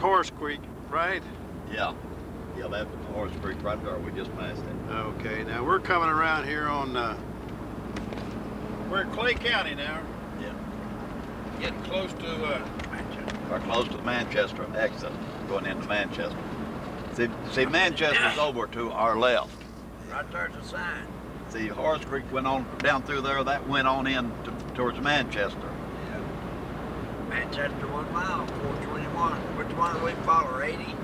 Horse Creek, right? Yeah. Yeah, that's Horse Creek right there. We just passed it. Okay, now we're coming around here on, we're in Clay County now. Yeah. Getting close to Manchester. We're close to the Manchester exit, going into Manchester. See, Manchester's over to our left. Right there's a sign. See, Horse Creek went on down through there. That went on in towards Manchester. Yeah. Manchester 1 mile, 421. Which one do we follow, 80?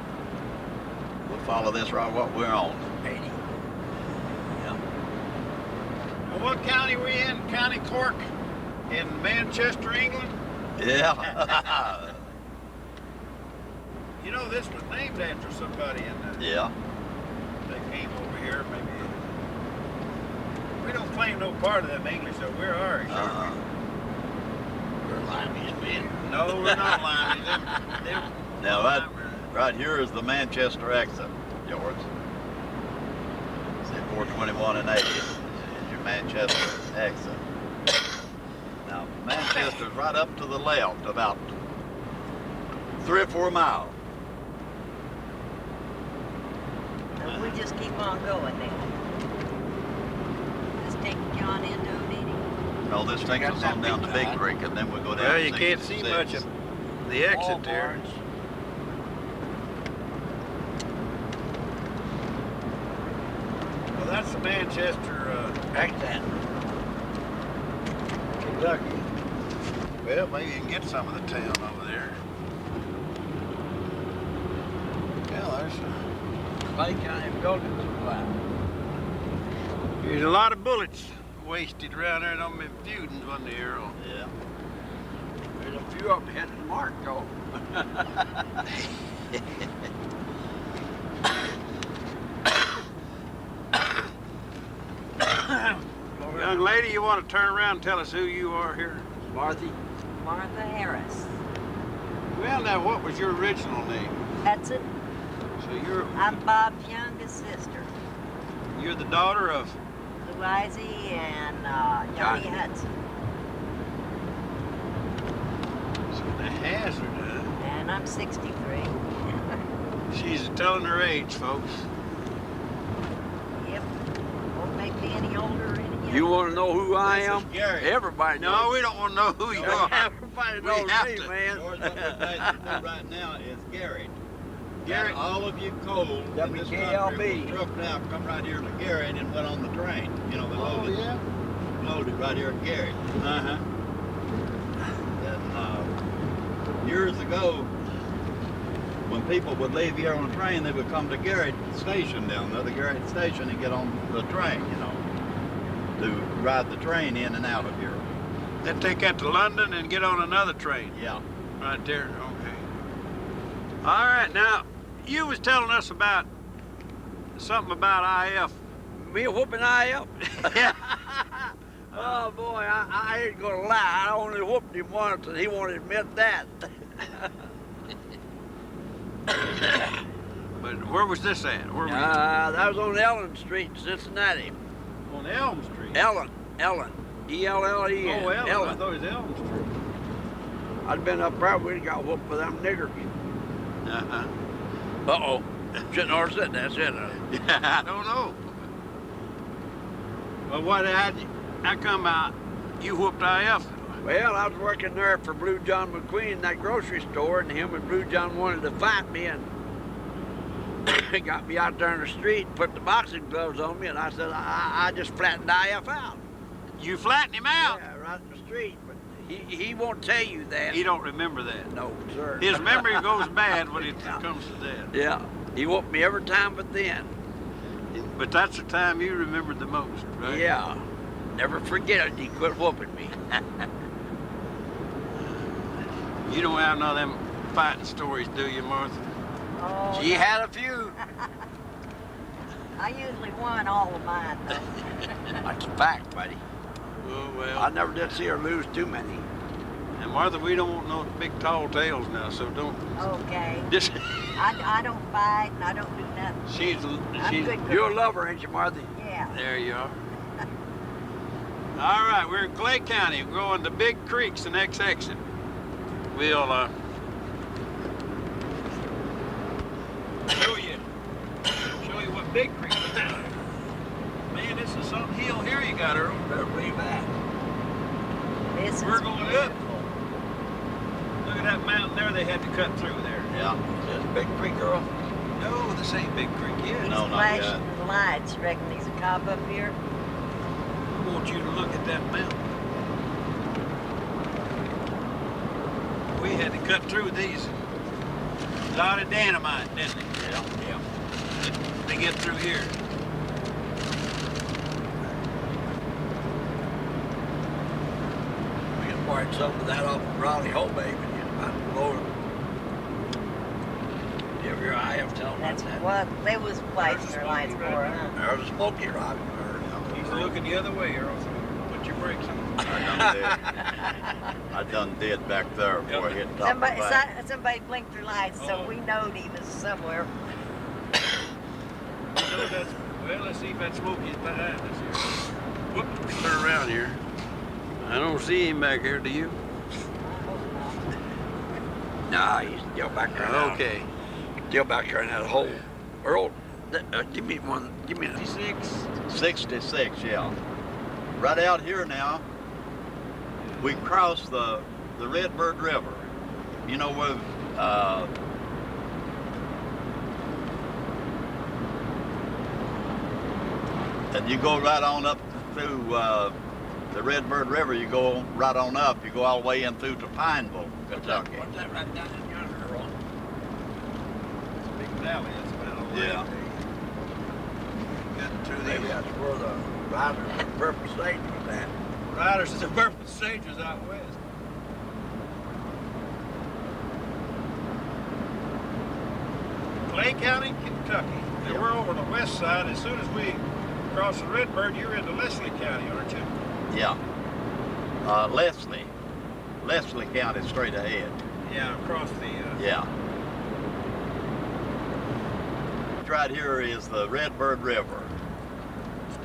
We'll follow this right what we're on. 80. Yeah. Well, what county we in? County Cork in Manchester, England? Yeah. You know, this was named after somebody in Yeah. They came over here, maybe. We don't claim no part of them English, though. We're Irish. We're Limeys, man. No, we're not Limeys. Them Now that right here is the Manchester exit, George. See, 421 and 80 is your Manchester exit. Now Manchester's right up to the left, about 3 or 4 miles. So we just keep on going then. Just take John into Odini. No, this takes us on down to Big Creek, and then we go down. Well, to you can't see 66. much of the exit there. Well, that's the Manchester Exit. Kentucky. Well, maybe you can get some of the town over there. Yeah, Clay County Building Supply. there's a lot of bullets wasted around there on them feudings, wasn't there, Earl? Yeah. There's a few of them hitting the mark, though. Young lady, you want to turn around and tell us who you are here? Marthy. Martha Harris. Well, now, what was your original name? Hudson. So you're I'm Bob's youngest sister. the daughter of. Louise and Johnny Hudson. So the hazard, huh? And I'm 63. She's telling her age, folks. Yep. Won't make me any older or any younger. You want to know who I This is am? Gary. Everybody knows. No, we don't want to know who you are. Everybody We knows have me, to. man. George, what we're passing through right now is Garrett. Garrett. All of you cold in this WKLB. country was trucked out, come right here to Garrett and went on the train. You know, they loaded right here at Garrett. Uh-huh. And years ago, when people would leave here on a train, they would come to Garrett Station down there, the Garrett Station, and get on the train, you know, to ride the train in and out of here. Then take that to London and get on another train. Yeah. Right there, okay. All right, now, you was telling us about something about IF. Me whooping I up? Yeah. Oh boy, I ain't gonna lie. I only whooped him once, and he won't admit that. But where was this at? Where was That was on Ellen Street, Cincinnati. on Elm Street. Ellen, E-L-L-E-N. Oh, Elm. I thought it was Elm Street. I'd been up there, we'd got whooped with them niggers. Uh-huh. Uh-oh. Shouldn't have said that, should I? Yeah, I don't know. Well, how come you whooped IF? Well, I was working there for Blue John McQueen in that grocery store, and him and Blue John wanted to fight me, and he got me out there in the street, put the boxing gloves on me, and I said, I just flattened IF out. You flattened him out? Yeah, right in the street, but he won't tell you that. He don't remember that. No, sir. His memory goes bad when it comes to that. Yeah, he whooped me every time but then. But that's the time you remembered the most, right? Yeah, never forget it, he quit whooping me. You don't have none of them fighting stories, do you, Martha? Oh, She had a few. I usually won all of mine, though. That's a fact, buddy. Oh, well. I never did see her lose too many. And Martha, we don't want no big tall tales now, so don't. Okay. Just. I don't fight and I don't do nothing. she's. I'm good girl. You're a lover, ain't you, Martha? Yeah. There you are. All right, we're in Clay County. We're going to Big Creek's the next exit. We'll Big Creek. Man, this is some hill here you got, Earl. Better believe that. This We're is going up. Look at that mountain there they had to cut through there. Yeah. Is this Big Creek, Earl? No, this ain't Big Creek yet. No, not yet. flashing lights. Reckon there's a cop up here. I want you to look at that mountain. We had to cut through these. A lot of dynamite, didn't we? Yeah. To get through here. We can borrow some of that off of Raleigh Home Bay when you about to blow it. You ever hear IF tell them That's that? what they was flashing their lights for, huh? There's a smoky rock. He's looking the other way, Earl. So put your brakes on. I done did back there before I hit top of the Somebody, bank. somebody blinked their lights, so we knowed he was somewhere. Well, let's see if that smoke is behind us here. Whoop, turn around here. I don't see him back here, do you? Nah, he's still back there now. Okay. Still back there in that hole. Earl, give me one. Give me a 56. 66, yeah. Right out here now, we crossed the Redbird River. You know where, and you go right on up through the Redbird River. You go right on up. You go all the way in through to Pineville, Kentucky. What's that right down in yonder, Earl? It's a big valley. That's about all Yeah. Got through Maybe these. that's where the riders of Purple Sage was at. Riders of the Purple Sages out west. Clay County, Kentucky. And Yep. we're over the west side. As soon as we cross the Redbird, you're into Leslie County, aren't you? Yeah. Leslie County straight ahead. Yeah, across the. Yeah. Right here is the Redbird River.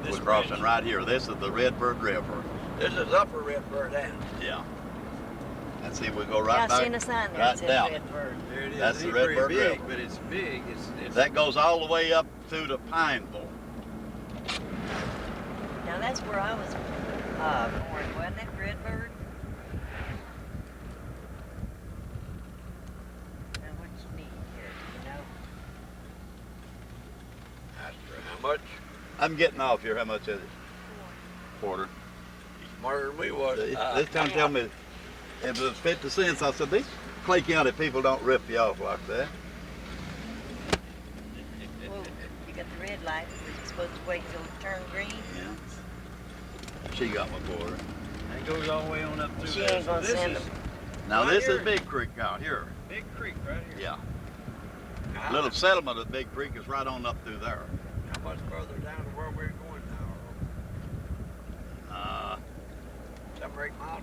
This We're crossing ridge. right here. This is the Redbird River. This is Upper Redbird End. Yeah. And see, we go Yeah, right I back, seen a sign there right that said down. Redbird. There it is. That's It the ain't very Redbird big, River. but it's big. It's That goes all the way up through to Pineville. Now that's where I was born, wasn't it, Redbird? Now what you need here, do you know? Asked her how much. I'm getting off here. How much is it? Quarter. He's smarter than we was. This time tell me if it was 50 cents. I said, these Clay County people don't rip you off like that. Whoa, you got the red light. Was you supposed to wait till it turned green? Yeah. She got my quarter. And it goes all the way on up through She there. ain't gonna So this send is them. Now Right this here. is Big Creek out here. Big Creek right here. Yeah. How Little settlement of Big Creek is right on up through there. much further down to where we're going now? 7 or 8 miles?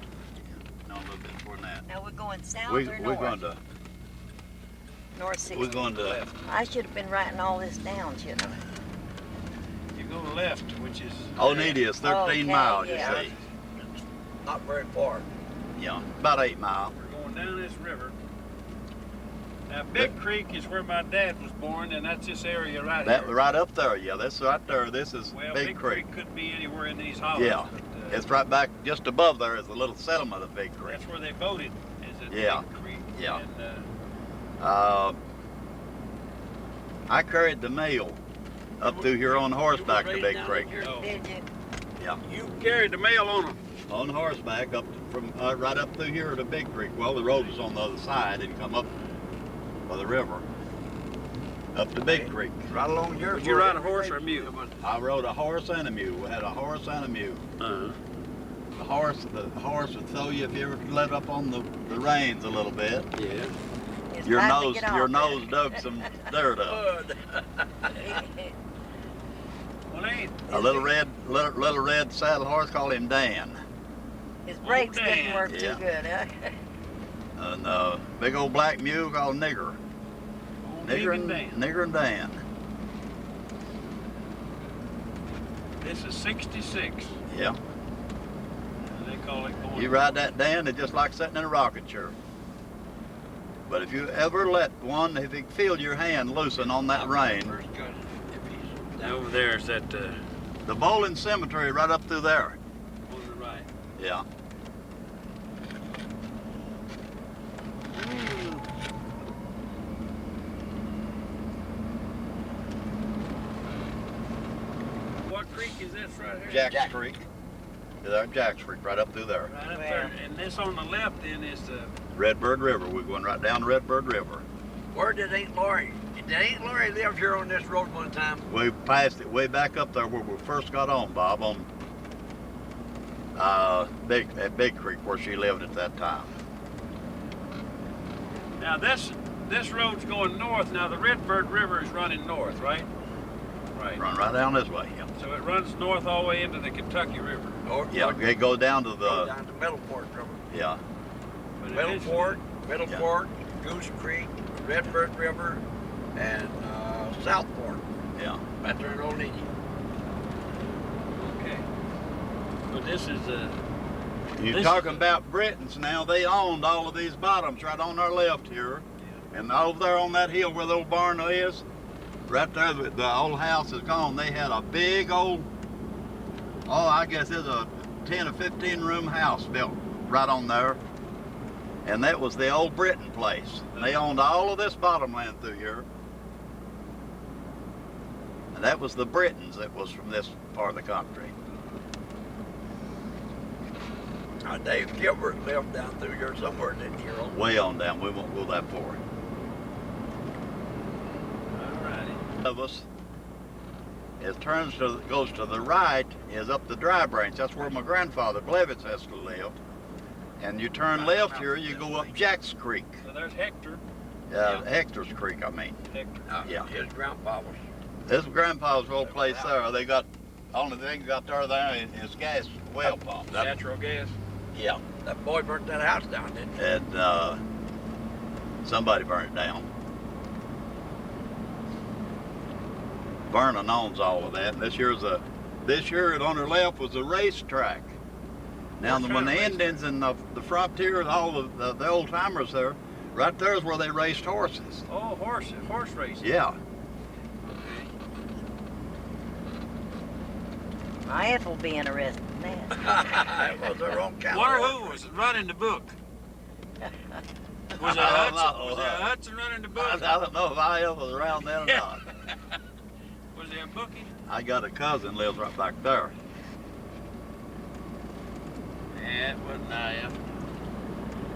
No, a little bit more than that. Now we're going south We, or we're north? going to, North 60. we're going to, I should have been writing all this down, shouldn't I? You go left, which is. Oneida is 13 Okay, miles, you yeah. see. Not very far. Yeah, about 8 miles. We're going down this river. Now, Big Creek is where my dad was born, and that's this area right That here. right up there, yeah, that's right there. This is Well, Big Creek. could be anywhere in these hollows. Yeah, but, it's right back just above there is a little settlement of Big Creek. that's where they voted. Is at Yeah. Big Creek. Yeah. And, I carried the mail up through here on horseback to raised Big down Creek. here? Oh. Did you? You carried the mail on them. On horseback up from right up through here to Big Creek. Well, the road was on the other side and come up by the river up to Big Creek. Right along here. Would you ride a horse or a mule? I rode a horse and a mule. We had a horse and a mule. The horse would throw you if you ever let up on the reins a little bit. Yeah. It's Your time to nose, get off your there. nose dug some dirt up. Good. Well, ain't. A little red saddle horse, called him Dan. His brakes didn't Dan. work Yeah. too good, huh? And big old black mule called Nigger. Old Nigger Big Dan. Nigger and Dan. This is 66. Yeah. They call it going. You ride that Dan, it's just like sitting in a rocket chair. But if you ever let one, if you feel your hand loosen on that rein, First cousin, if he's Now over there is that The Hudson Cemetery right up through there. on the right. Yeah. What creek is this right here? Jack's Creek. Yeah, Jack's Creek, right up through there. Right up there. And this on the left then is the Redbird River. We're going right down Redbird River. Where did Aunt Lori? Did Aunt Lori live here on this road one time? We passed it way back up there where we first got on, Bob, on Big Creek where she lived at that time. now this road's going north. Now the Redbird River is running north, right? Right. Run right down this way. Yeah. So it runs north all the way into the Kentucky River. Or Yeah, it goes down to go the, down to Middle Fork River. yeah. But Middle eventually- Fork, Middle Yeah. Fork, Goose Creek, Redbird River, and South Fork. Yeah. Right there in Old Indian. Okay. But this is You're This- talking about Britons now. They owned all of these bottoms right on our left here. And over there on that hill where the old barn is, right there, the old house is gone. They had a big old, I guess it's a 10 or 15 room house built right on there. And that was the old Briton place. And they owned all of this bottom land through here. And that was the Britons that was from this part of the country. Dave Gilbert lived down through here somewhere, didn't he, Earl? Way on down. We won't go that far. alrighty. Of us, goes to the right, is up the Dry Branch. That's where my grandfather Blevitz lived. And you turn left here, you go up Jack's Creek. So there's Hector. Hector's Creek, I mean. Hector. Yeah. His grandpa was. This is Grandpa's old place there. They got, only thing got there is gas well pump. Natural gas. Yeah. That boy burnt that house down, didn't he? And somebody burned it down. Vernon owns all of that. And this year on her left was a racetrack. Now, What when kind the of Indians and the frontiers, all of the old timers there, right there is where they raced horses. Oh, horse racing. Yeah. My aunt will be interested in that. It was their own cow. Who was running the book? Was it I don't Hudson? know. Was it Hudson running the I book? don't know if I ever was around then or not. Was there a bookie? I got a cousin lives right back there. Yeah, it wasn't I.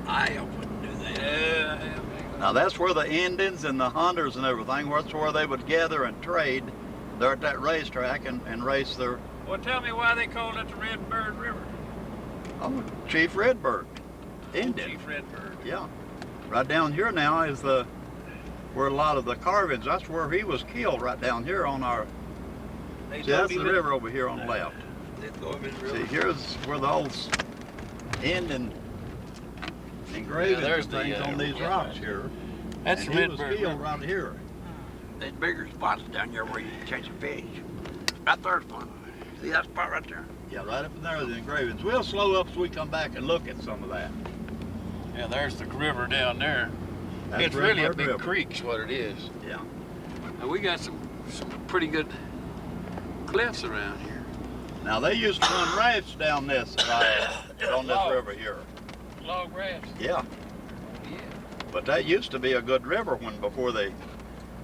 I wouldn't do that. Yeah. Now that's where the Indians and the hunters and everything, that's where they would gather and trade there at that racetrack and race their, Well, tell me why they called it the Redbird River. Chief Redbird. Indian. Chief Redbird. Yeah. Right down here now is where a lot of the carvings, that's where he was killed, right down here on our, They see that's told the him river over here on the left. They throw him in the See, river. here's where the old Indian engravings there's and the, things on these rocks here. That's And the he was Redbird killed River. right here. There's bigger spots down there where you can catch a fish. Right there's one. See that spot right there? Yeah, right up in there are the engravings. We'll slow up so we come back and look at some of that. Yeah, there's the river down there. That's It's really a Redbird big River. creek, is what it is. Yeah. And we got some pretty good cliffs around here. Now they used to run rafts down this on this river here. Log rafts. Yeah, Yeah. but that used to be a good river before they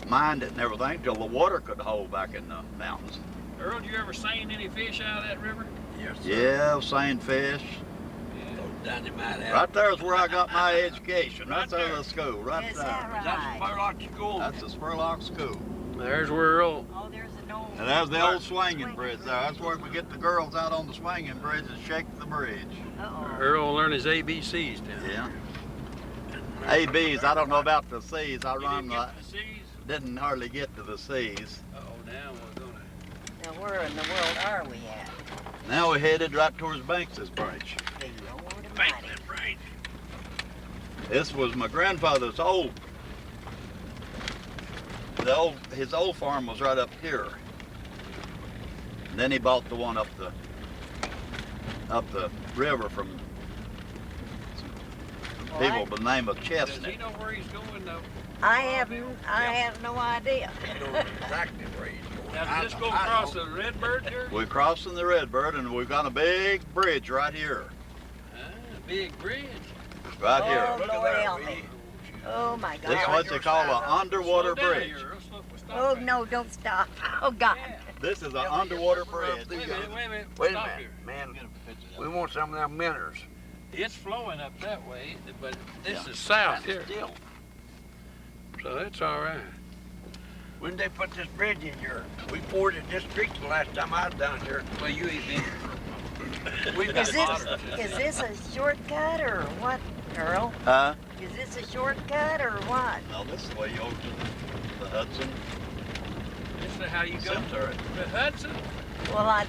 mined it and everything, till the water could hold back in the mountains. Earl, did you ever seen any fish out of that river? Yes, sir. Yeah, seine fish. Down in my house. Right there is where I got my education. Right there in the school. Right Is that there. That's the Spurlock School. That's the Spurlock School. There's where Earl. Oh, there's an old. And there's the old swinging bridge there. That's where we get the girls out on the swinging bridge and shake the bridge. Uh-oh. Earl learned his ABCs down there. Yeah. ABs, I don't know about the C's. I You run didn't get the C's? didn't hardly get to the C's. Uh-oh, now we're gonna. Now, where in the world are we at? Now we're headed right towards Banks's Branch. The Lord Bank Almighty. that brain. This was my grandfather's his old farm was right up here. And then he bought the one up the river from some people by the name of Does Chestnut. he know where he's going though? I have no idea. You know exactly where he's going. Now, does this go across the Redbird here? We're crossing the Redbird, and we've got a big bridge right here. Big bridge. Right Oh, here. Look at Lord that, help me. Oh my This is God. what they call an underwater bridge. Oh no, don't stop. Oh God. This is an underwater bridge. Wait a minute, wait a minute. Wait a Stop minute, here. man. We want some of them minnows. It's flowing up that way, but this Yeah. is south here. Still. So that's all right. When they put this bridge in here, we poured it this creek the last time I was down here. Well, you ain't been here. We've got Is water. this a shortcut or what, Earl? Huh? Is this a shortcut or what? No, this is the way you go to the Hudson This is how you go Cemetery. to Hudson. Well, I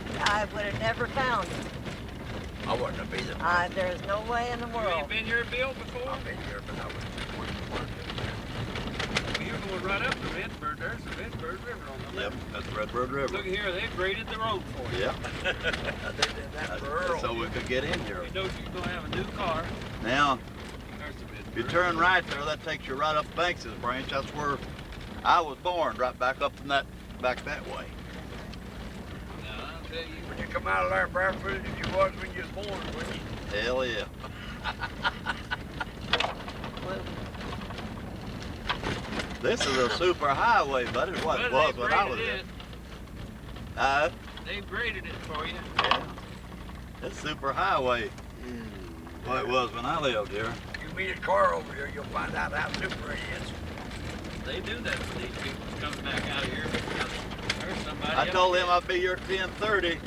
would have never found it. I wasn't a beat it. There's no way in the You world. ain't been here, Bill, before? I've been here, but I was just working. Well, you're going right up the Redbird. There's the Redbird River on the Yep, left. that's the Redbird River. Look here, they graded the road for you. Yep. They did that for Earl. So we could get in here. You know you're going to have a new car. Now, There's the if you Redbird. turn right there, that takes you right up Banks's branch. That's where I was born, right back up from that, back that way. Now, I'll tell you. Would you come out of there barefooted as you was when you was born, wouldn't you? Hell yeah. This is a super highway, buddy. What it Well, was they when I was graded there. it. They've graded it for you. This super highway. What it was when I lived here. You meet a car over here, you'll find out how super it is. They do that for these people coming back out of here because there's somebody I else told there. him I'd be here at 10:30.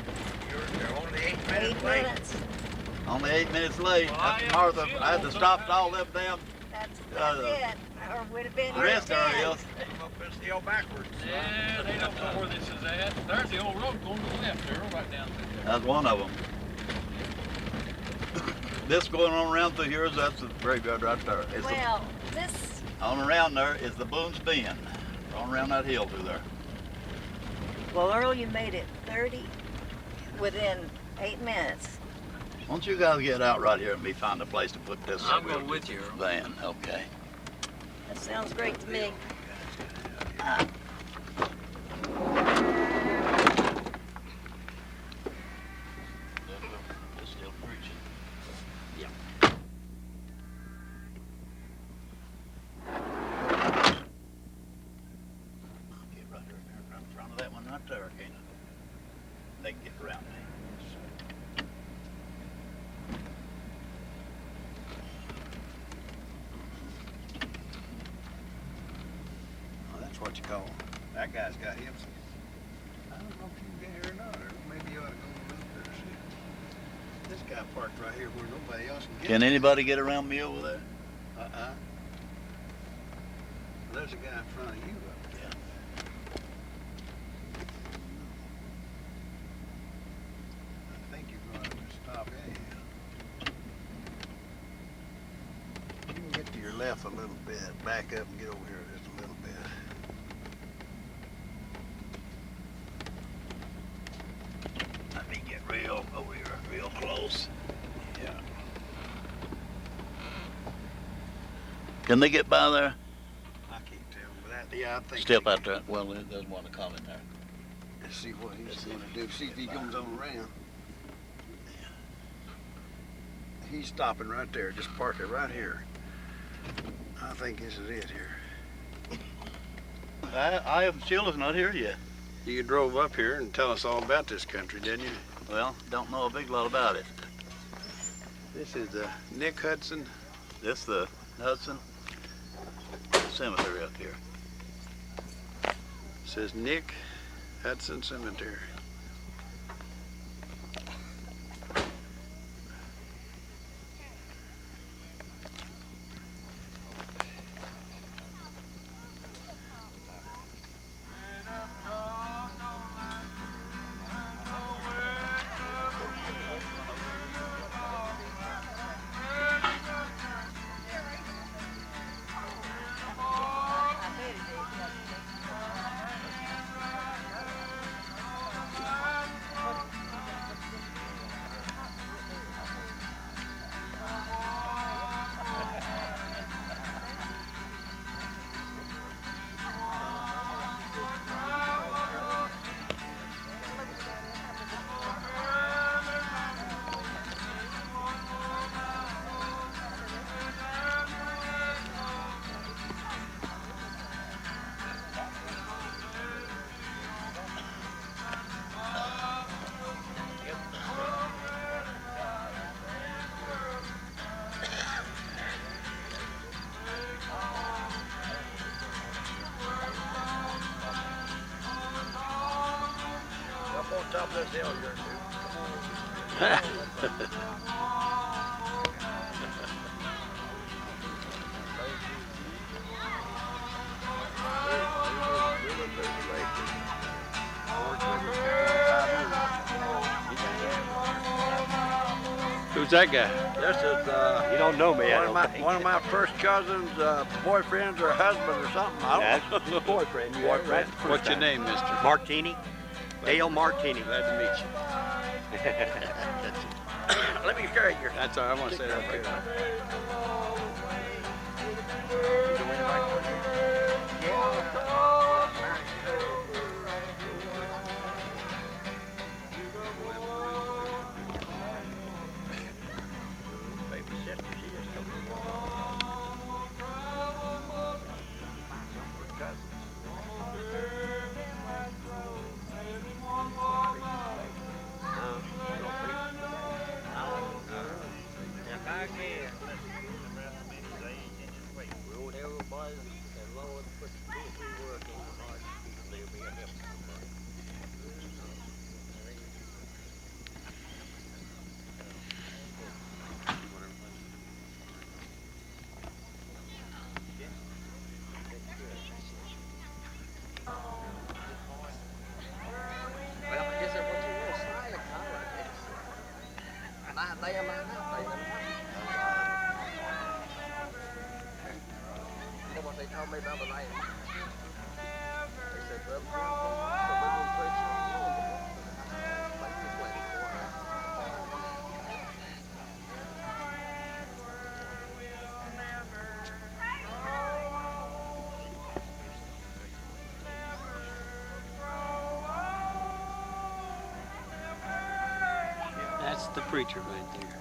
You're only 8 8 minutes late. minutes. Only 8 minutes late. Well, That's I Martha. am I had to still stop on at all them damn That's Uh, it. Or would have been here rest at 10. areas. Come up this hill backwards. Yeah, they don't know where this is at. There's the old road going to the left there, right down through there. That's one of them. This going on around through here, that's the graveyard right there. It's Well, this, on around there is the Boone's Bend. On around that hill through there. well, Earl, you made it 30 within 8 minutes. Why don't you guys get out right here and me find a place to put this I'm going with you, Earl. van? Okay. That sounds great to me. It's still preaching. I'll get right there in front of that one right there, can't I? They can get around me. Oh, that's what you call him. That guy's got him some. I don't know if you can get here or not, or maybe you ought to go a little bit or see. This guy parked right here where nobody else can get. Can anybody get around me over there? There's a guy in front of you up there. I think you're going to stop anyhow. You can get to your left a little bit, back up and get over here just a little bit. Let me get real over here, real close. Yeah. Can they get by there? I can't tell, but that, yeah, I think. Step they out can. there. Well, there's one to come in there. Let's see what he's Let's see going if to he do. See if he can get comes by. on around. He's stopping right there. Just park it right here. I think this is it here. I am Sheila's not here yet. You drove up here and tell us all about this country, didn't you? Well, don't know a big lot about it. This is the Nick Hudson. This the Hudson Cemetery up here. Says Nick Hudson Cemetery. top of this hill here, dude. Who's that guy? This is You don't know me, I one of don't my think. one of my first cousin's boyfriends or husband or something. I That's don't know. his boyfriend. You had it right the first What's your time. name, mister? Martini. Dale Martini. Glad to meet you. Let me carry your. That's all right. I want to say that right there. That's the preacher right there.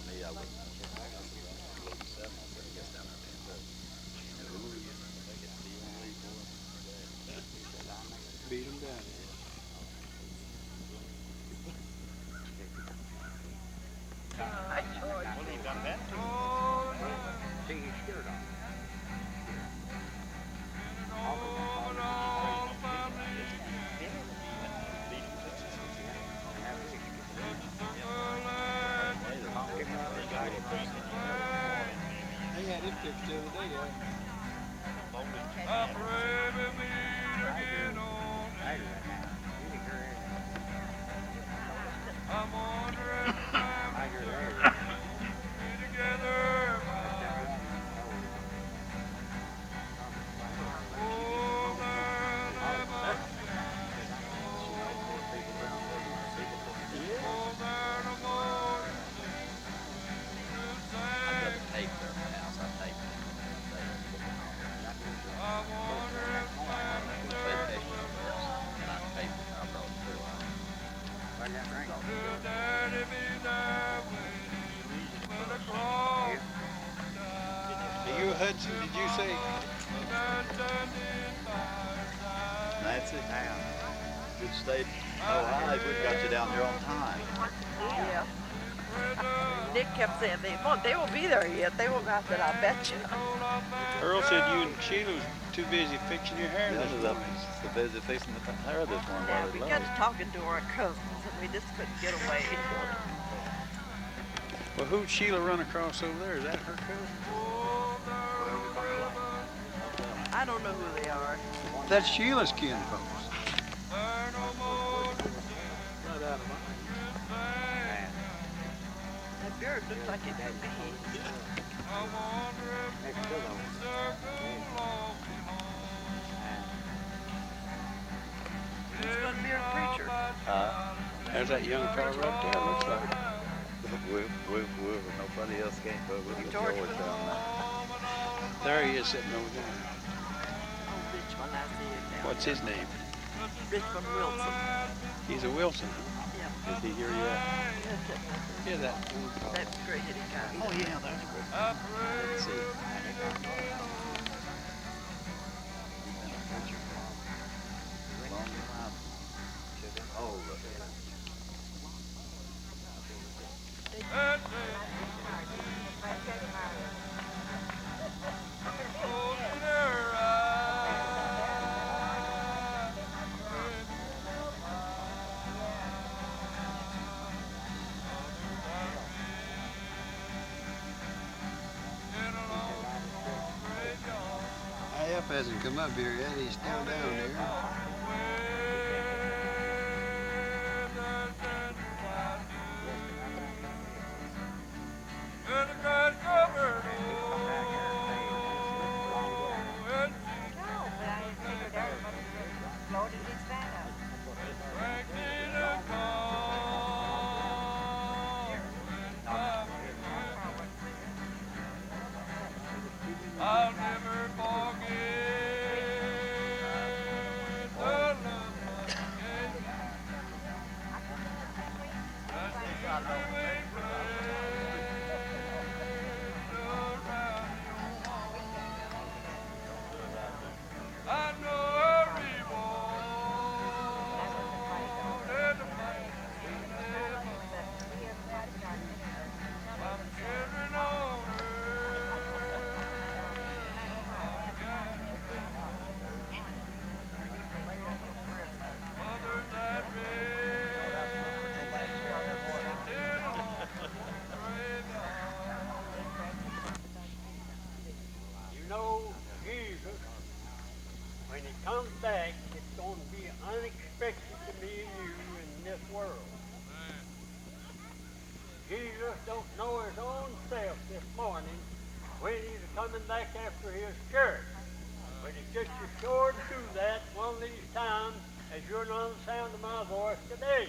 me, I wouldn't. Beat them down. See his shirt on. They had it fixed the other day, yeah. You Hudson, did you say? That's it. Good state. Oh, hi, we got you down there on time. Yeah. Nick kept saying they won't be there yet. They won't. I said, I bet you. Earl said you and Sheila was too busy fixing your hair this morning. The busy fixing the hair this morning. Yeah, we got to talking to our cousins and we just couldn't get away. Well, who'd Sheila run across over there? Is that her cousin? I don't know who they are. That's Sheila's kin folks. That beard looks like it could be. He's gonna be a preacher. There's that young fellow right there, looks like. Nobody else came, but we get George George down there. There he is sitting over there. Oh, Richmond, I see it now. What's his name? Richmond Wilson. He's a Wilson, huh? Yeah. Is he here yet? Yeah, that. That's great that he got it. Oh, yeah, that's good. Let's see. Long time. Oh, look. IF hasn't come up here yet. He's still down there. I'll never forget the love I know every I'm carrying on You know, Jesus, when he comes back, it's going to be unexpected to me and you in this world. Jesus don't know his own self this morning when he's coming back after his church. But he's just as sure to do that one of these times as you're on the sound of my voice today.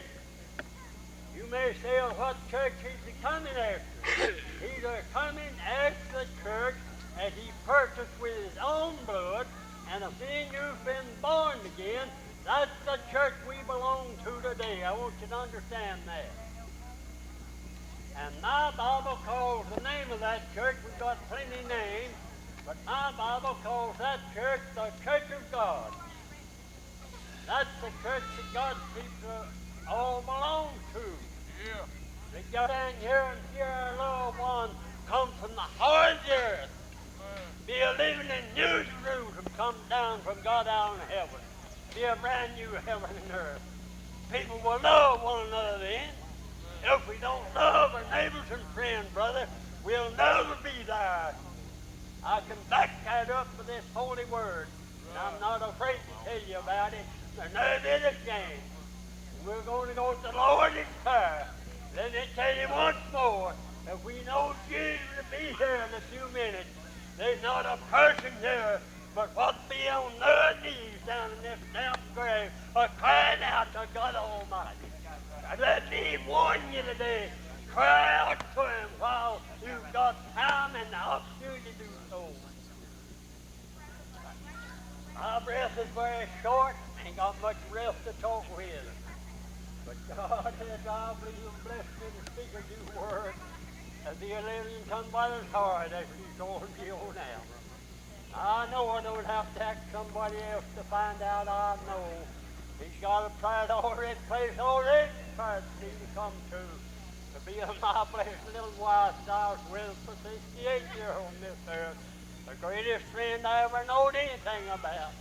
You may say, well, what church is he coming after? He's coming after the church that he purchased with his own blood, and if then you've been born again, that's the church we belong to today. I want you to understand that. And my Bible calls the name of that church, we've got plenty names, but my Bible calls that church the Church of God. That's the church that God's people all belong to. Yeah. They got down here and see our loved ones come from the heart of the earth. Be a living in New Jerusalem come down from God out in heaven. Be a brand new heaven and earth. People will love one another then. If we don't love our neighbors and friends, brother, we'll never be there. I can back that up with this holy word. And I'm not afraid to tell you about it. There's no bit of shame. We're going to go to the Lord in prayer. Let me tell you once more, if we know Jesus will be here in a few minutes, there's not a person here but what be on their knees down in this damn grave, crying out to God Almighty. And let me warn you today, cry out to Him while you've got time and the opportunity to do so. My breath is very short, ain't got much rest to talk with. But God has, I believe, blessed me to speak a new word and be a living somebody's heart as He's going to be on now. I know I don't have to ask somebody else to find out I know. He's got a place already for me to come to be a my blessed little wife that I was with for 68 years on this earth. The greatest friend I ever knowed anything about.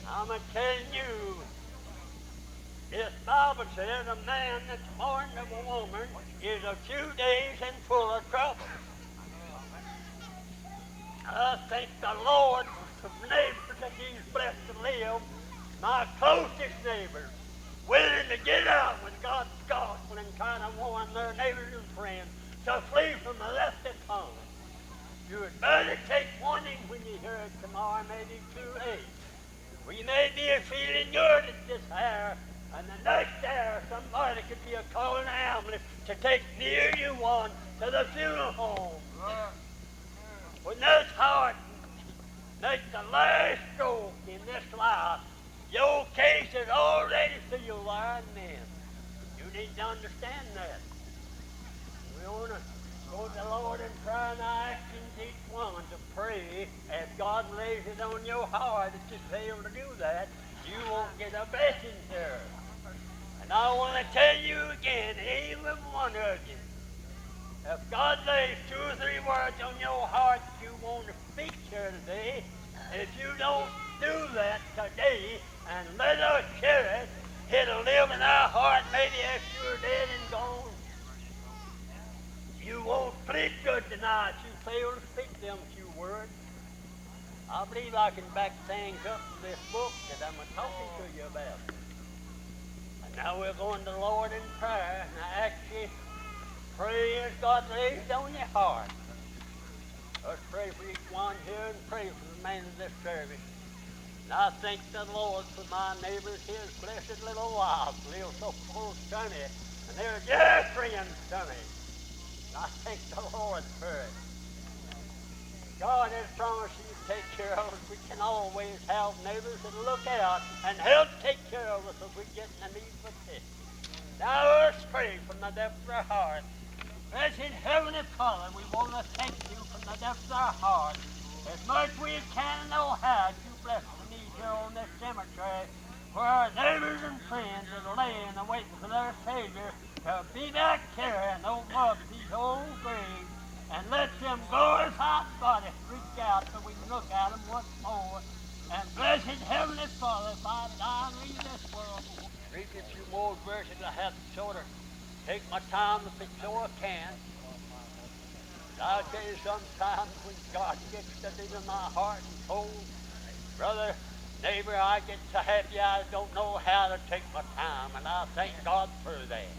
I'm telling you, this Bible says a man that's born of a woman is a few days and full of trouble. I thank the Lord for the neighbors that He's blessed to live, my closest neighbors, willing to get out with God's gospel and try to warn their neighbors and friends to flee from the lust at home. You had better take warning when you hear it tomorrow, maybe too late. We may be feeling good at this hour, and the next hour somebody could be calling an ambulance to take near you one to the funeral home. When this heart makes the last stroke in this life, your case is already sealed there and then. You need to understand that. We want to go to the Lord in prayer and asking each one to pray. If God lays it on your heart that you fail to do that, you won't get a blessing there. And I want to tell you again, even one of you, if God lays 2 or 3 words on your heart you want to speak here today, if you don't do that today and let us share it, it'll live in our heart maybe after you're dead and gone. You won't sleep good tonight if you fail to speak them few words. I believe I can back things up in this book that I'm talking to you about. And now we're going to the Lord in prayer, and I ask you, pray as God lays on your heart. Let's pray for each one here and pray for the man of this service. And I thank the Lord for my neighbors, His blessed little wives live so full of Sonny, and they're dear friends, Sonny. And I thank the Lord for it. God has promised He'd take care of us. We can always have neighbors that look out and help take care of us if we get in the need for this. Now let's pray from the depths of our heart. Blessed Heavenly Father, we want to thank You from the depths of our heart. As much we can know how to bless the need here on this cemetery for our neighbors and friends that are laying and waiting for their Savior to be back here and open up these old graves and let them glorified bodies reach out so we can look at them once more. And blessed Heavenly Father, if I die and leave this world, read a few more verses I have to sort of take my time if it so I can. But I'll tell you sometimes when God gets to in my heart and soul, brother, neighbor, I get so happy I don't know how to take my time, and I thank God for that.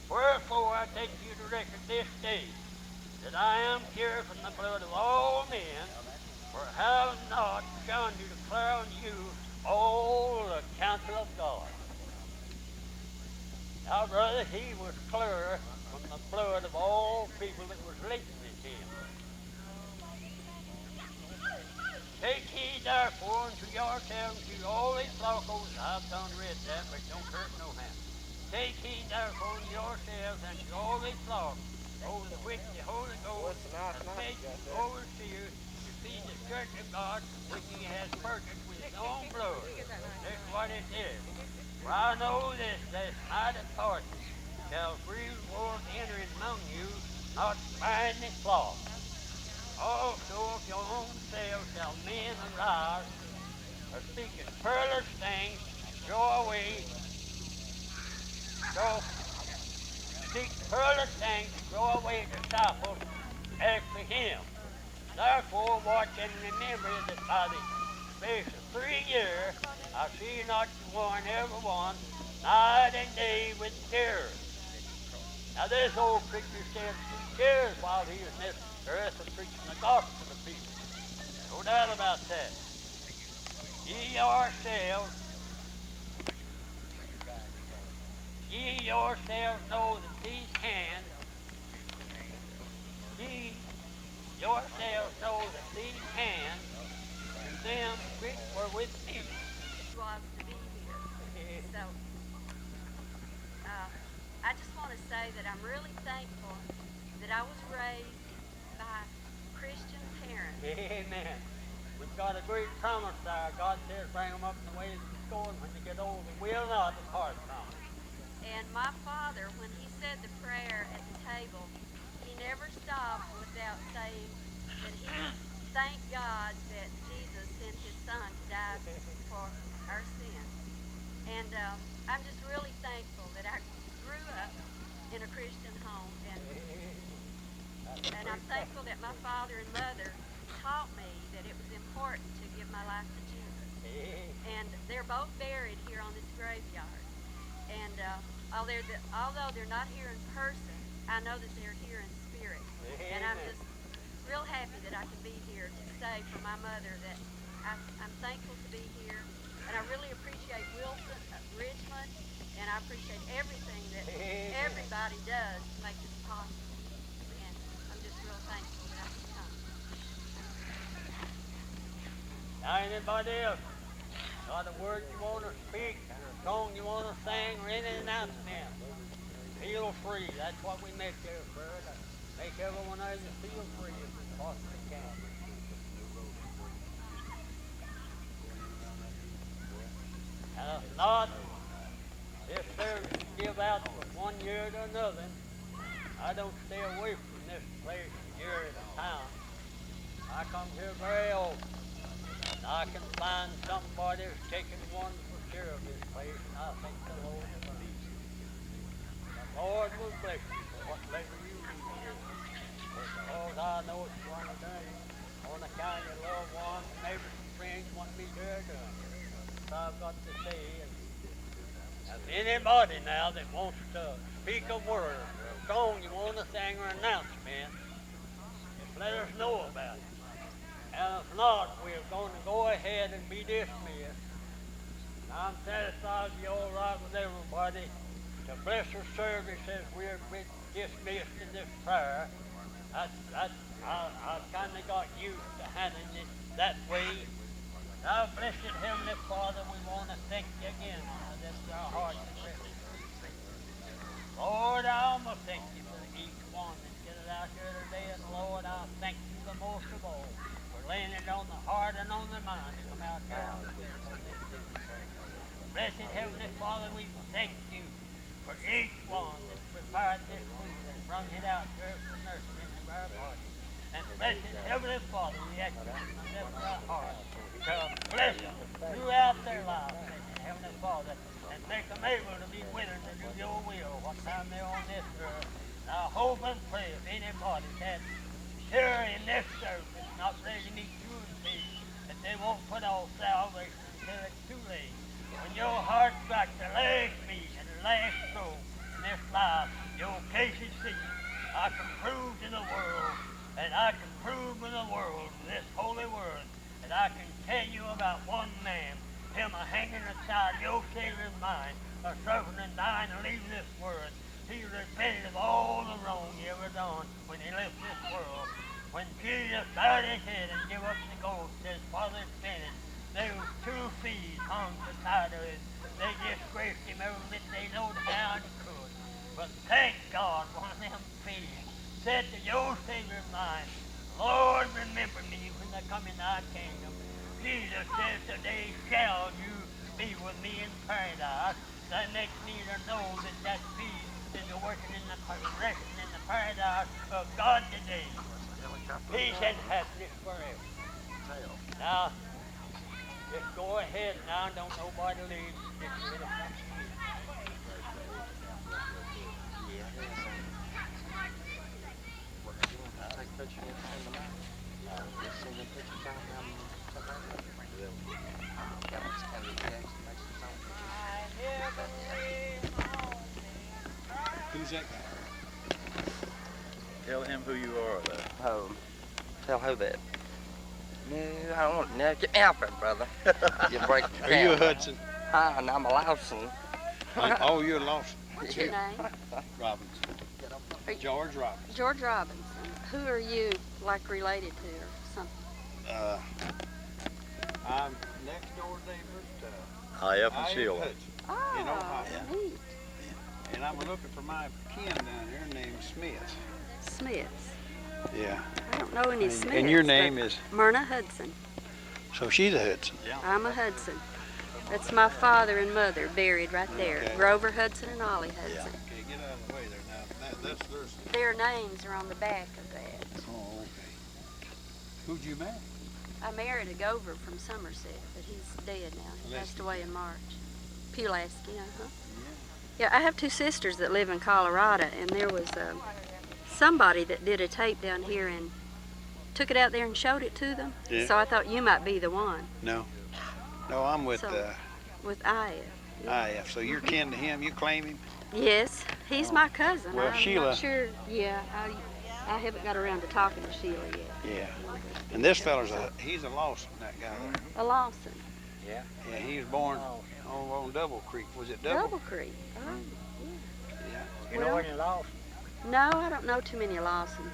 Wherefore I take you to record this day that I am cured from the blood of all men, for have not shunned to declare unto you all the counsel of God. Now, brother, He was clear from the blood of all people that was listening to Him. Take heed therefore unto yourselves to all these flock oath, I've done read that, but don't hurt no hand. Take heed therefore to yourselves and to all these flocks, over which the Holy Ghost has made you overseers to feed the church of God, which he has purchased with his own blood. That's what it is. For I know this mighty party shall free wolves enter among you, not sparing the flock. Also of your own selves shall men arise, or speaking perilous things, draw away, speak perilous things, draw away disciples after him. Therefore watch and remember that by the space of 3 years I see not to warn everyone night and day with terror. Now this old preacher said 2 years while he was in this earth of preaching the gospel to people. No doubt about that. Ye yourselves know that these hands, and them which were with me. Was to be here. So, I just want to say that I'm really thankful that I was raised by Christian parents. Amen. We've got a great promise there. God says bring them up in the way it's going. When they get old, they will not depart from it. And my father, when he said the prayer at the table, he never stopped without saying that he thanked God that Jesus sent his son to die for our sins. And I'm just really thankful that I grew up in a Christian home, and I'm thankful that my father and mother taught me that it was important to give my life to Jesus. And they're both buried here on this graveyard. And although they're not here in person, I know that they're here in spirit. And I'm just real happy that I can be here to say for my mother that I'm thankful to be here. And I really appreciate Wilson, Richmond, and I appreciate everything that everybody does to make this possible. And I'm just real thankful that I can come. Now anybody else got a word you want to speak, or a song you want to sing, or any announcement? Feel free. That's what we make here, for to make everyone of you feel free if we possibly can. And if not, this service is give out from 1 year to another. I don't stay away from this place a year at a time. I come here very often. And I can find somebody who's taking wonderful care of this place, and I think the Lord will bless you. The Lord will bless you for whatever you do here. Because I know it's one of them. On account of your loved ones, neighbors, and friends want me here done. So I've got to say, if anybody now that wants to speak a word, or a song you want to sing, or announcement, just let us know about it. And if not, we're going to go ahead and be dismissed. I'm satisfied you're all right with everybody to bless the service as we're dismissed in this prayer. I kind of got used to handling it that way. Now, blessed Heavenly Father, we want to thank you again for this our hearts and prayers. Lord, I almost thank you for each one that's getting out here today. And Lord, I thank you the most of all for laying it on the heart and on the mind to come out here on this Blessed Heavenly Father, we thank you for each one that's prepared this food and brought it out here for nourishment of our body. And blessed Heavenly Father, we ask you to lift our hearts to bless them throughout their lives, blessed Heavenly Father, and make them able to be willing to do your will what time they're on this earth. And I hope and pray if anybody that's here in this service not ready to meet you and me, that they won't put off salvation until it's too late. When your heart strikes the last beat and the last stroke in this life, your case is seen. I can prove to the world, and I can prove to the world, this holy word, that I can tell you about one man, him a hanging aside your Savior's mind, a serving and dying to leave this world. He repented of all the wrong he ever done when he left this world. When Jesus bowed his head and gave up the ghost, says, Father, it's finished, there was 2 feet hung on the side of it. They disgraced him every bit they know how they could. But thank God one of them fiends said to your Savior mine, Lord, remember me when I come in thy kingdom. Jesus says today shall you be with me in paradise. That makes me to know that that peace is working in the resting in the paradise of God today. Peace and happiness forever. Now, just go ahead now, don't nobody leave. Just let us come see you. Who's that guy? Tell him who you are, though. Oh, tell who that? No, I don't want to. Get me out there, brother. You break the Are you a camera. Hudson? Hi, and I'm a Lawson. Oh, you're a Lawson. What's your name? Robinson. Are you- George Robinson. George Robinson. Who are you, like, related to or something? I'm next door neighbor to I.F. and I.F. Sheila. Hudson. Oh, In Ohio. neat. And I'm looking for my kin down there named Smith. Smiths. Yeah. I don't know any Smiths. And your but name is? Myrna Hudson. So she's a Hudson. I'm a Hudson. That's my father and mother buried right there. Okay. Grover Hudson and Ollie Hudson. Okay, get out of the way there now. That's theirs. Their names are on the back of that. Oh, okay. Who'd you marry? I married a Gover from Somerset, but he's dead now. He passed Pulaski. away in March. Pulaski, Yeah, I have two sisters that live in Colorado, and there was somebody that did a tape down here and took it out there and showed it to them. Yeah. So I thought you might be the one No. No, I'm with So- with Aya. IF. So you're kin to him. You claim him? Yes, he's my cousin. Well, I'm Sheila- not sure. Yeah, I haven't got around to talking to Sheila yet. Yeah. And this fella's he's a Lawson, that guy. A Lawson. Yeah, he was born on Double Creek. Was it Double? Double Creek. Oh, Yeah. You know any Lawson? no, I don't know too many Lawsons.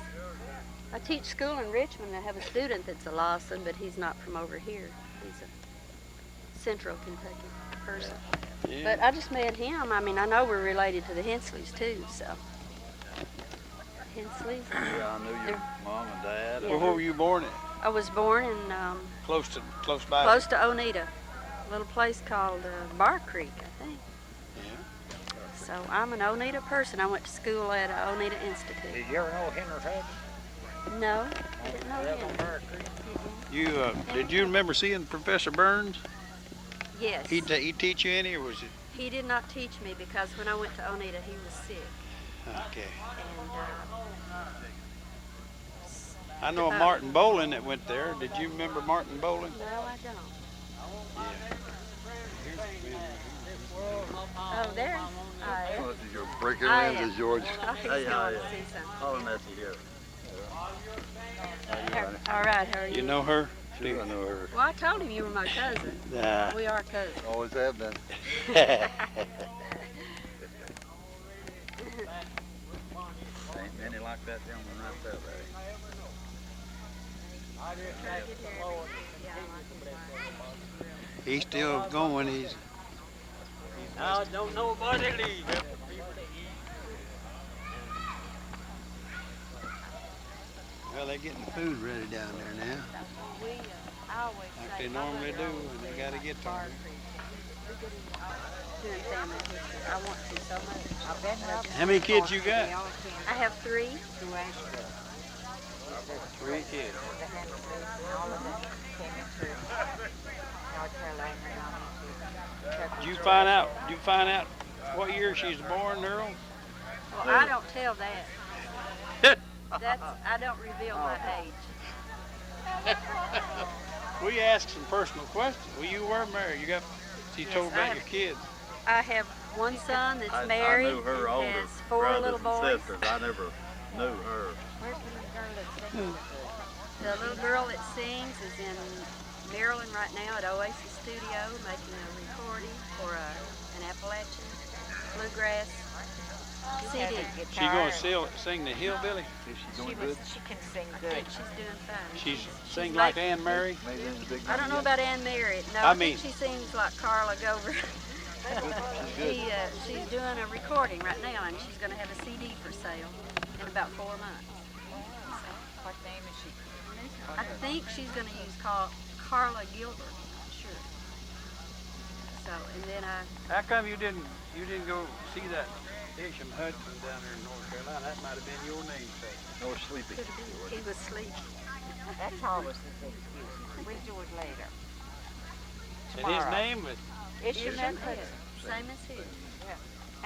I teach school in Richmond. I have a student that's a Lawson, but he's not from over here. He's a Central Kentucky person. Yeah. But I just met him. I mean, I know we're related to the Hensleys too, so. Hensleys? Yeah, I knew your They're- mom and dad. Yeah. Well, where were you born at? I was born in Close by. close to Oneida, a little place called Bar Creek, I think. Yeah. So I'm an Oneida person. I went to school at Oneida Institute. Did you ever know Henry Hudson? No, I didn't know Up him. on Bear Creek? You did you remember seeing Professor Burns? Yes. He teach you any, or was it? He did not teach me because when I went to Oneida, he was sick. Okay. And I know a Martin Bolin that went there. Did you remember Martin Bolin? no, I don't. Yeah. Oh, there's Aya. Oh, this is your breaking I in, am. is George. Oh, he's Hey, going how are to you? see something. Oh, Nancy here. All right, how are you? You know her? Sure, I know her. Well, I told him you were my cousin. Nah. We are cousins. Always have been. Ain't many like that gentleman right there, buddy. He's still going. He's Now don't nobody leave. Help the people to eat. well, they're getting food ready down there now, I always like they normally do, and they got to get to it. Doing family history. I want to so much. How many kids you got? I have 3. 3 kids. Did you find out? What year she's born, Earl? Well, I don't tell that. I don't reveal my age. We asked some personal questions. Well, you were married. You told I about your have- kids. I have one son that's I married. knew her and older has 4 brothers little and boys. sisters. I never knew her. The little girl that sings is in Maryland right now at Oasis Studio making a recording for an an Appalachian bluegrass CD. She gonna sing the hillbilly? She can sing I good. think she's doing fine. She's sing like Anne Mary? I don't know about Anne Mary. No, I I think mean- she sings like Carla Gover. She's doing a recording right now, and she's going to have a CD for sale in about 4 months. What name is she? I think she's going to use Carla Gilbert. I'm not sure. So, and then How come you didn't go see that Isham Hudson down there in North Carolina? That might have been your namesake. Or sleepy. could have been, he was sleeping. That's always the excuse. We'll do it later. And his Tomorrow. name was Isham Yeah, Hudson. same as his.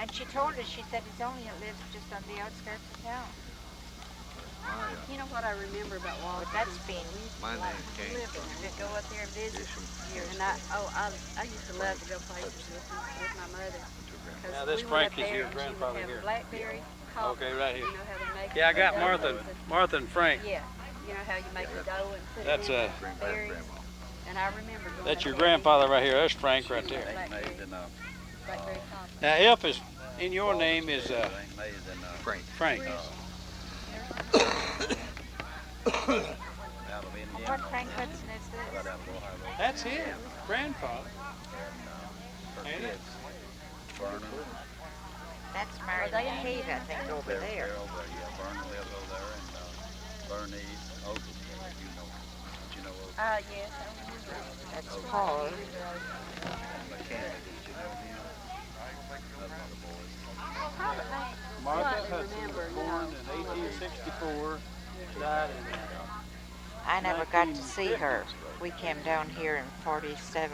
And she told us, she said it lives just on the outskirts of town. You know what I remember about Walter? But that's been, My name's James. To go up there and visit. And I used to love to go places with my mother. 'Cause Now, this we Frank went up is there your and she would grandfather have here. Blackberry coffee. Okay, right here. You know how they make Yeah, I it? got Dough. Martha and Frank. Yeah, you know how you make the dough and put That's, it in berries. And I remember going That's up your there grandfather right here. That's Frank right there. Blackberry coffee. Now, F is in your name is Frank. Frank. what Frank Hudson is this? That's him, grandfather. Ain't it? That's Mary Kate, I think, over there. Vernon lives over there, and Bernice, Oakland, you know Oakland. Yes, I remember. That's Paul. Martha Slightly Hudson remember was born in 1864, died in I never got to see her. We came down here in 47.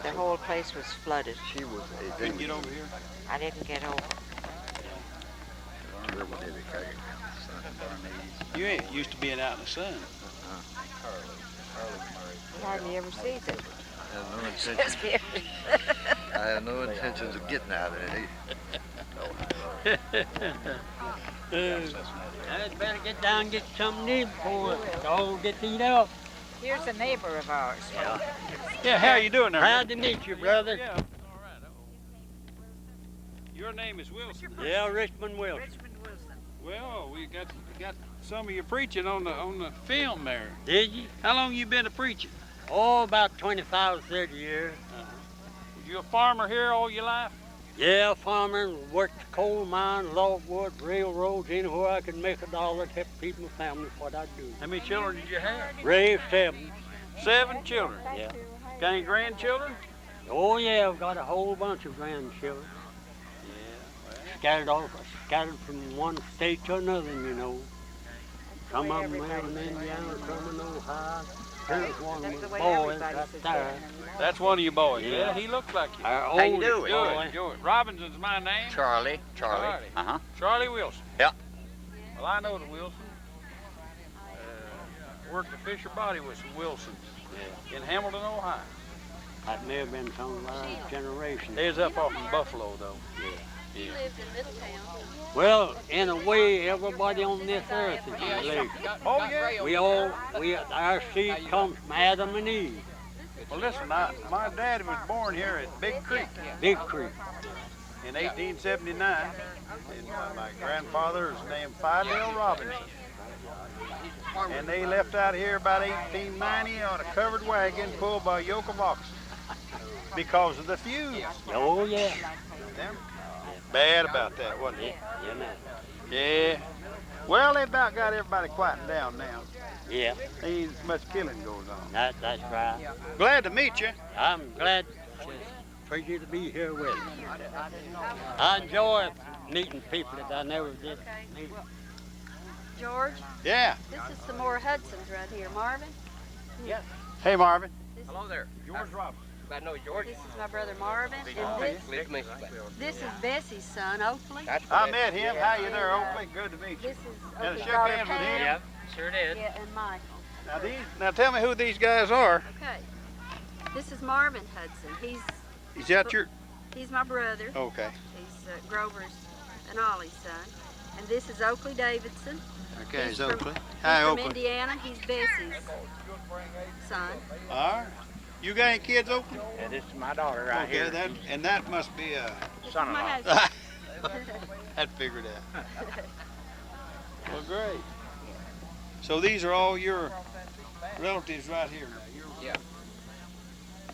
The whole place was flooded. She was a Couldn't get over here. I didn't get over. You ain't used to being out in the sun. He hardly ever sees it. I have no intentions of getting out of it. I'd better get down and get something to eat before it all gets eat up. Here's a neighbor of ours. Yeah, how you doing there? Proud to meet you, brother. Yeah. All right. Your name is Wilson. Yeah, Richmond Wilson. Richmond Wilson. Well, we got some of you preaching on the film there. Did you? How long you been a preaching? Oh, about 25, 30 years. Was you a farmer here all your life? Yeah, farmer, worked the coal mine, logwood, railroads, anywhere I could make a dollar to help feed my family, what I'd do. How many children did you have? Raised 7. 7 children. Yeah. Got any grandchildren? Oh yeah, I've got a whole bunch of grandchildren. Scattered from one state to another, you know. Some of them live in Indiana, some in Ohio. Here's one That's of the the way boys everybody right says there. That's one of your boys. Yeah. Yeah, he looks like you. Our How you oldest doing? boy. Good. Robinson's my name. Charlie. Charlie. Uh-huh. Charlie Wilson. Yep. Well, I know the Wilsons. Worked the Fisher Body with some Wilsons in Hamilton, Ohio. That may have been some of our generation. They was up off in Buffalo, though. He lives in Middletown. Well, in a way, everybody on this earth is related. Oh, yeah. Our seed comes from Adam and Eve. Well, listen, my dad was born here at Big Creek Big Creek. in 1879. And my grandfather was named Fidel Robinson. And they left out here about 1890 on a covered wagon pulled by a yoke of oxen because of the fuse. Oh, yeah. Them bad about that, wasn't it? Yeah, man. Yeah. Well, they about got everybody quieting down now. Yeah, Ain't as much killing goes on. that's right. Glad to meet you. I'm glad for you to be here with me. I enjoy meeting people that I never did meet. George, Yeah. this is some more Hudsons right here. Marvin? Hey, Marvin. Hello there. George Robinson. I know George. This is my brother Marvin. And this is Bessie's son, Oakley. I met him. How you there, Oakley? Good to meet you. This is Yeah, Oakley's shook daughter hands with Pam. him. Yeah, sure did. Yeah, and Michael. Now tell me who these guys are. Okay. This is Marvin Hudson. Is that your? He's my brother. Okay. He's Grover's and Ollie's son. And this is Oakley Davidson. Okay, He's from Hi, He's from Oakley. Indiana. He's Bessie's son. All right. You got any kids, Oakland? And this is my daughter right Okay, here. and that must be a Son-in-law. I'd figured that. Well, great. So these are all your relatives right here now. Yeah.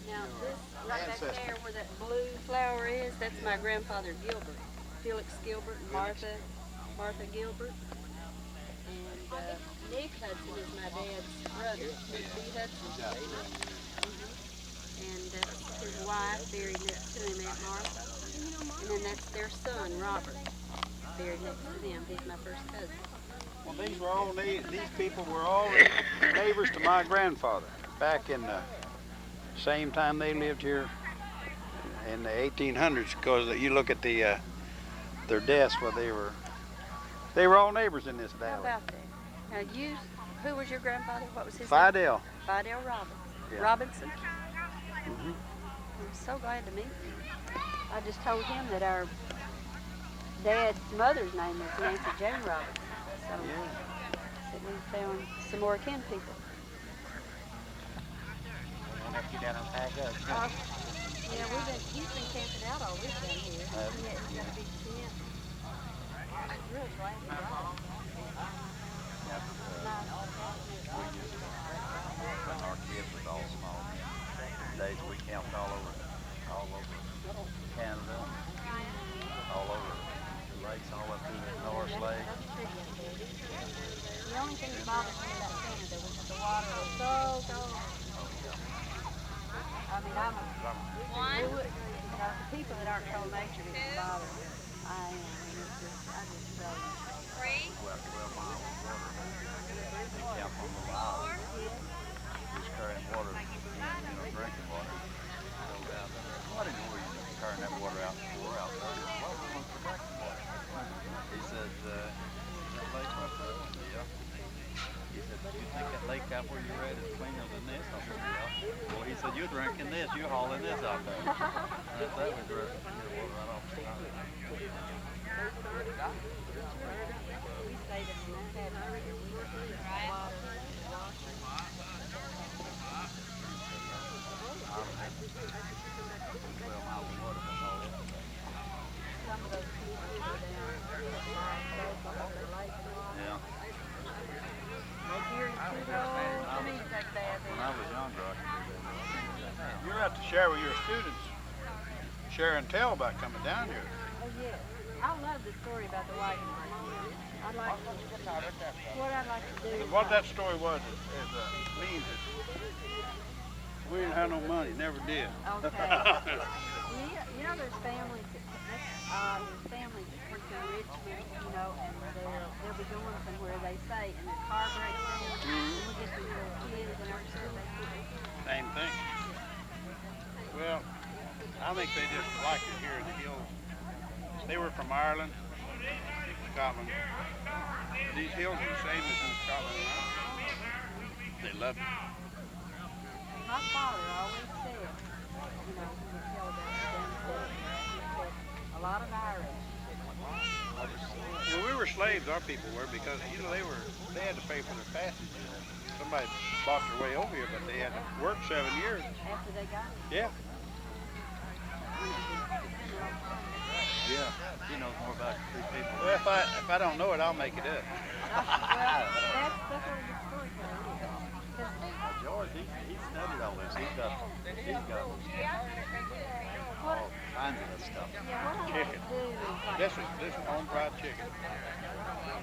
Now this, right back there where that blue flower is, that's my grandfather Gilbert. Felix Gilbert and Martha Gilbert. And Nick Hudson is my dad's brother, Nick B. Hudson. And that's his wife buried next to him, Aunt Martha. And then that's their son, Robert, buried next to them. He's my first cousin. Well, these people were all neighbors to my grandfather back in the same time they lived here in the 1800s. Because you look at their deaths, well, they were all neighbors in this How valley. about that? Now who was your grandfather? What was his name? Fidel. Fidel Robinson. Yeah. Robinson? Mm-hmm. I'm so glad to meet you. I just told him that our dad's mother's name was Nancy Jane Robinson. So that we found some more kin people. Yeah, he's been camping out all weekend here. He had a big tent. I'm really glad he brought it. When our kids was all small, days we camped all over Canada, all over the lakes, all up through the Norris Lake. The only thing that bothered me about Canada was that the water was so cold. I mean, the people that aren't cold natured doesn't bother me. I am. I just tell you. About 12 miles of water. They camp on the island. Just carrying water, drinking water. So down there. What in the world are you carrying that water out for out there? Well, we want for drinking water. He said, is that lake up there? Yeah. He said, do you think that lake out where you're at is cleaner than this? I said, yeah. Well, he said, you're drinking this, you're hauling this out there. And I said, we drink water right off the top. When I was younger, I could do that. You have to share with your students. Share and tell about coming down here. Oh, yeah. I love the story about the wagon. What I'd like to do is... What that story was means is we didn't have no money, never did. Okay. You know there's families that work in Richmond, and they'll be going somewhere, they say, and their car breaks down, and we get these little kids in our school. Same thing. Well, I think they just like it here in the hills. They were from Ireland, Scotland. These hills are the same as in Scotland and Ireland. They love it. My father always said, he would tell about the downstairs, he said, a lot of Irish. Well, we were slaves, our people were, because they had to pay for their passage. Somebody bought their way over here, but they had to work 7 years. After they got it? Yeah. Yeah, he knows more about these people. Well, if I don't know it, I'll make it up. Well, that's what a good storyteller is. George, he studied all this. He's got all kinds of this stuff. Chicken. This is home fried chicken.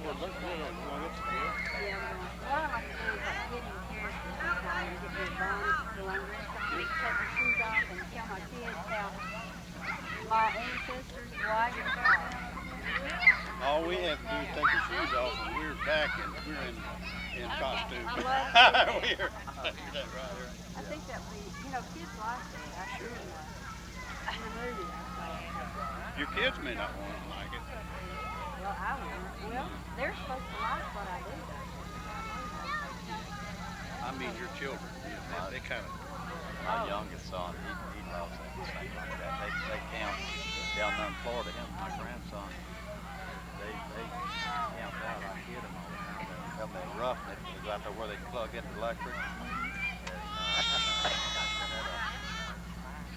Well, it looks good. You want to get some good? Yeah, what I like to do is like get in character sometimes and get me a bonnet, go under it, take my shoes off and tell my kids how my ancestors' wagons are. All we have to do is take our shoes off and we're back and we're in costume. I love that. We're that right here. I think that kids like that. I sure remove it. Your kids may not want to like it. Well, I will. Well, they're supposed to like what I do. I mean your children. They kind of. My youngest son, he loves things like that. They camp down there in Florida. Him and my grandson, they camp out. I hit them all the time. Have they roughing it out there where they plug in the electric. And,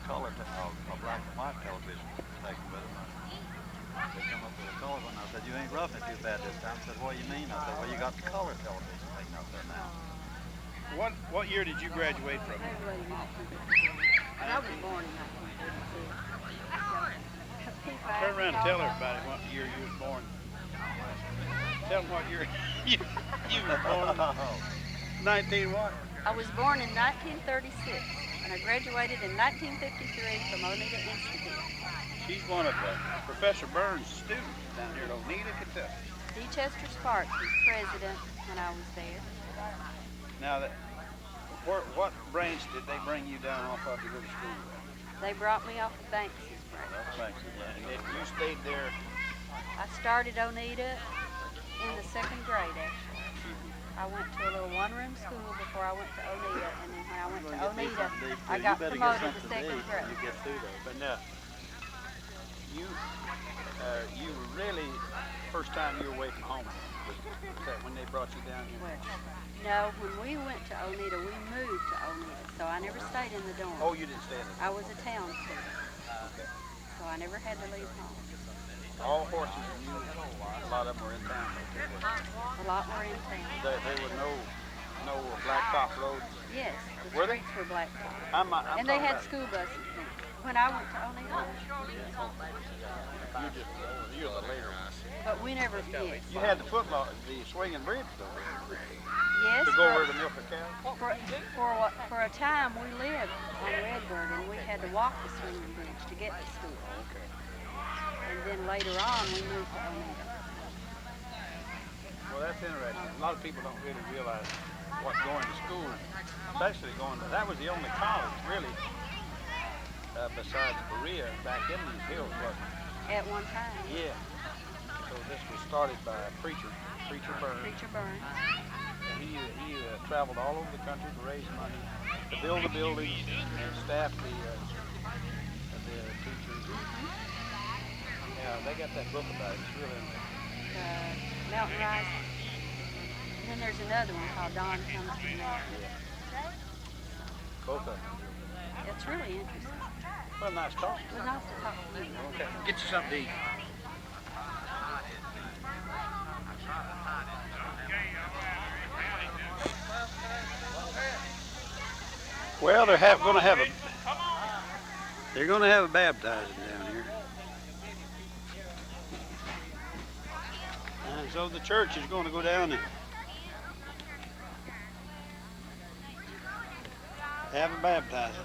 color, a black and white television taken with them. They come up with a color one. I said, you ain't roughing it too bad this time. I said, what do you mean? I said, well, you got the color television taken up there now. What year did you graduate from? I was born in 1936. Turn around and tell everybody what year you was born. Tell them what year you were born. 19 what? I was born in 1936, and I graduated in 1953 from Oneida Institute. She's one of Professor Burns' students down here at Oneida, Kentucky. D. Chester Sparks was president when I was there. Now, what branch did they bring you down off of to go to school with? They brought me off of Banks's branch. And you stayed there. I started Oneida in the 2nd grade, actually. I went to a little one-room school before I went to Oneida, and then when I went to Oneida, I got promoted to 2nd grade. You get through there. But now, you were really, first time you were away from home, was that when they brought you down here? Well, no, when we went to Oneida, we moved to Oneida, so I never stayed in the dorm. Oh, you didn't stay in the dorm? I was a town student, Okay. so I never had to leave home. All horses and mules, a lot of them were in town. A lot were in town. There were no blacktop roads. Yes, the Were they? streets were blacktop. I'm And they talking had about- school buses then. When I went to Oneida, You're the later one. but we never, yes. You had the the swinging bridge though, Yes, to go over to milk a cow. for a time we lived on Redbird, and we had to walk the swinging bridge to get to school. Okay. And then later on, we moved to Oneida. Well, that's interesting. A lot of people don't really realize what going to school, especially going to, that was the only college really, besides Berea back in these hills, wasn't it? At one time. Yeah. So this was started by a preacher Burns. Preacher Burns. And he traveled all over the country to raise money, to build the buildings and staff the teachers. Yeah, they got that book about it. It's really interesting. Mountain Rising. And then there's another one called Dawn Comes from Mountain. Both of them. It's really interesting. Well, nice talking. It was nice to talk to you. Okay, get you something to eat. Well, they're going to have a baptizing down here. And so the church is going to go down and have a baptizing.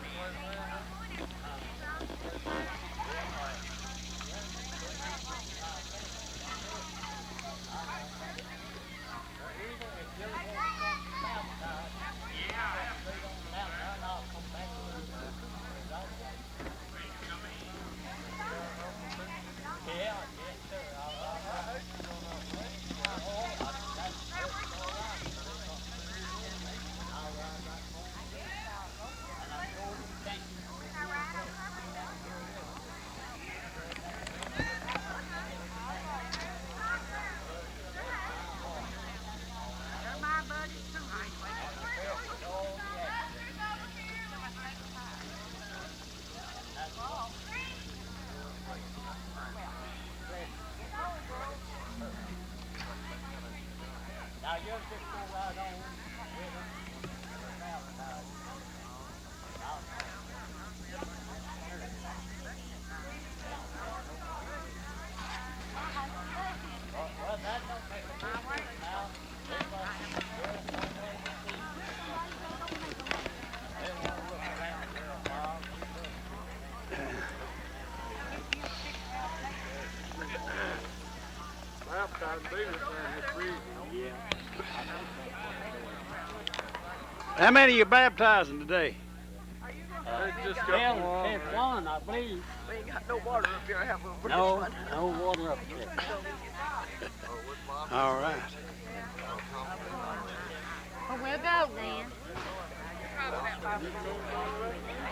How many are you baptizing today? Just got one, I believe. We ain't got no water up here. I have a No water up there. All right. Well, we'll go then.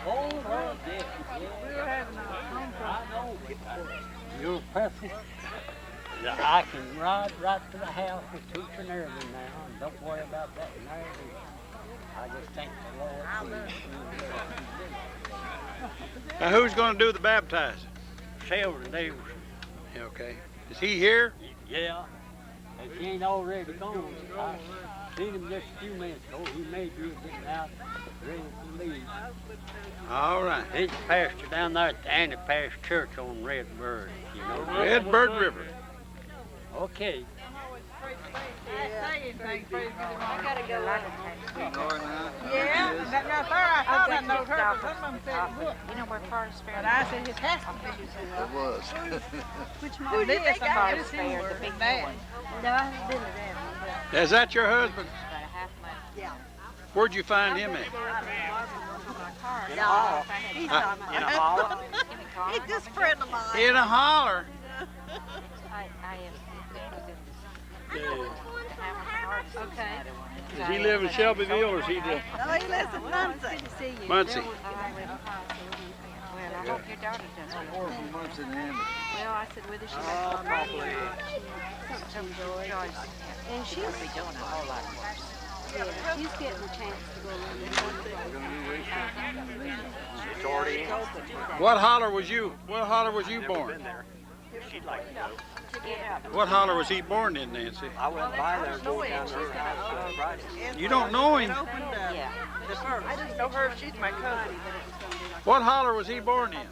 Oh, well, yeah. We're having a I know. You're perfect. I can ride right to the house with teach and everything now, and don't worry about that now. I just thank the Lord. Now, who's going to do the baptizing? Sheldon Davis. Okay. Is he here? Yeah. If he ain't already gone, I seen him just a few minutes ago. He may be getting out, ready to leave. All right. He's the pastor down there at the Anti-Pass Church on Redbird. You know, Redbird River. Okay. I gotta go out. Yeah, that right there, I thought I knowed her, but some of them said it wouldn't. You know where Forest Fair But I said his has to be. It was. Which Who one? do you think Somebody Forest Fair, similar the big to that. one? No, I haven't been to that one. Is that your husband? About a half mile. Yeah. Where'd you find him at? No, he's not my In a holler? husband. He's just a friend of mine. In a holler. Okay. Does he live in Shelbyville or is he the No, he lives in Muncie. Muncie? Well, I hope your daughter does. Well, I said, whether she some Joyce. And she's be doing a whole lot worse. yeah, she's getting a chance to go What holler was you? What holler was you born? She'd like to go. What holler was he born in, Nancy? I went by there and go down to her house. Friday. You don't know him. Yeah. I just know her, she's my cousin. What holler was he born in?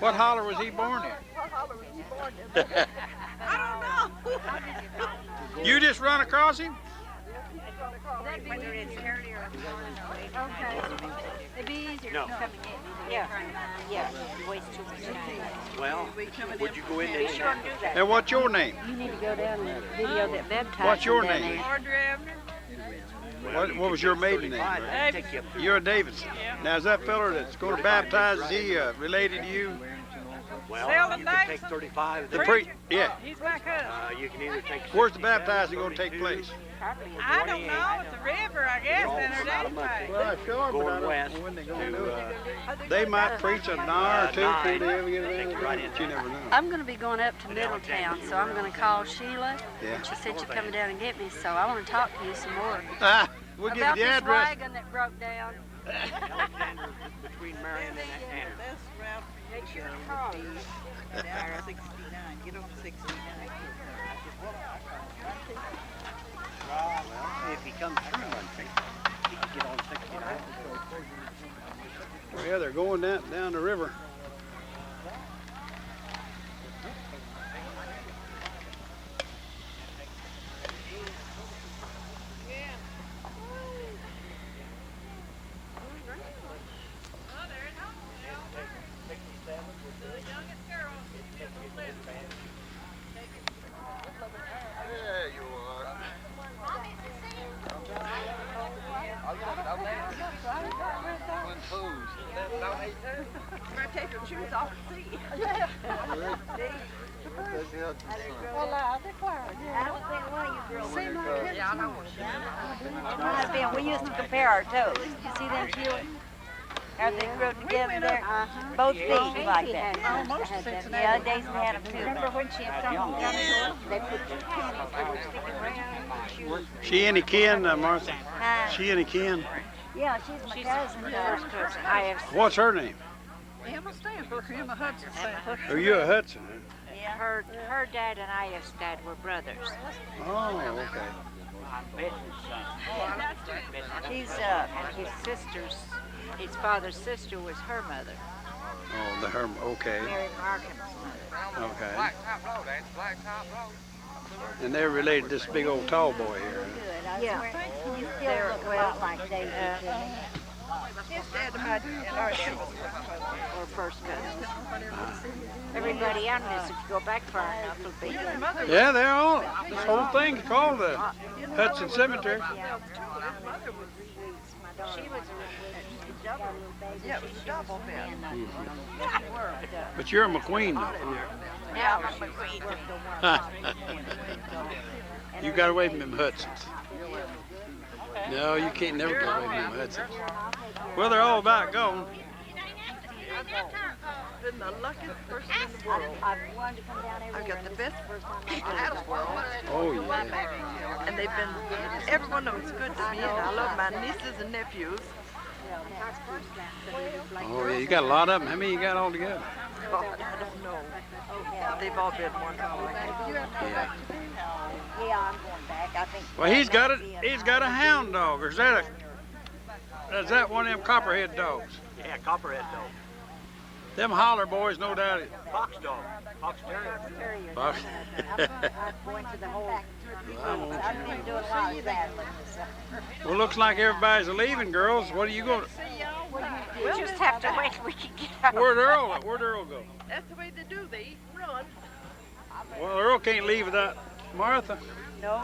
What holler was he born in? I don't know. You just run across him? Whether it's early or okay. It'd be easier No. to come and get me. Yeah. Yeah. Waste too much time. Well, would you go in there? Be sure to do that. And what's your name? You need to go down and video that baptized. What's your name? Audrey Abner. What was your maiden name? I'd take you up through. You're a Davidson. Now, is that feller that's going to baptize, is he related to you? Well, Selden you can take Davidson? 35. The pre? Yeah. He's my cousin. You can either take. Where's the 67, baptizing going to take 32, place? I don't know, at the river, I guess, all in her from out dad's of Muncie. place. Well, sure, but I don't west know when they're going to do it. They might preach an hour or two before they ever get Take it right there, in. but you never know. I'm going to be going up to Middletown, so I'm going to call Sheila. Yeah. She said you're coming down and get me, so I want to talk to you some more. Ah, we'll give you About the this address. wagon that broke down. Alexander, between Marion and Anna. Make sure to call you. Down 69, get on 69. Well, if he comes through Muncie, he can get on 69. Yeah, they're going down the river. I take her shoes off and see. Well, I declare. I don't think one of you girls. Seem like it's Yeah, I know. Might have been. We used to compare our toes. You see them, Sheila? How they grew together there? Both feet like that. Almost Cincinnati. Yeah, Daisy had them too. Remember when she had come home? They put two panties that were sticking around. She any kin, Martha? Hi. She any kin? Yeah, she's my cousin. First cousin. I have. What's her name? Emma Stanford, Emma Hudson Stanford. Are you a Hudson? Huh? Yeah. Her dad and I.F.'s dad were brothers. Oh, okay. He's his sister's. His father's sister was her mother, Oh, the Herm. Okay, Mary Markham's mother. okay. Blacktop Road, ain't it? Blacktop Road. And they're related to this big old tall boy here. Yeah. You still look a lot like David to me. His dad and our dad was Or first cousins. Everybody on this, if you go back far enough, will be. Yeah, they're all. This whole thing's called the Hudson Cemetery. She was Yeah, it was a double bed. But you're a McQueen, though. now I'm Huh? You got away from them Hudsons. No, you can't never get away from them Hudsons. Well, they're all about gone. Been the luckiest person in the world. I've wanted to come down I've got the best people everywhere. out of the world. Oh, yeah. And they've been, every one of them's good to me, and I love my nieces and nephews. Oh, yeah, you got a lot of them. How many you got all together? God, I don't know. They've all been one color. Yeah. Yeah, I'm going back. I think. Well, he's got a hound dog, or is that one of them copperhead dogs? Yeah, copperhead dog. Them holler boys, no doubt. Fox dog. Fox terrier. Fox. I'm going to the whole. I've been doing a lot of that. Well, looks like everybody's leaving, girls. What are you going? We'll just have to wait till we can get out. Where'd Earl go? That's the way they do. They eat and run. Well, Earl can't leave without Martha. No.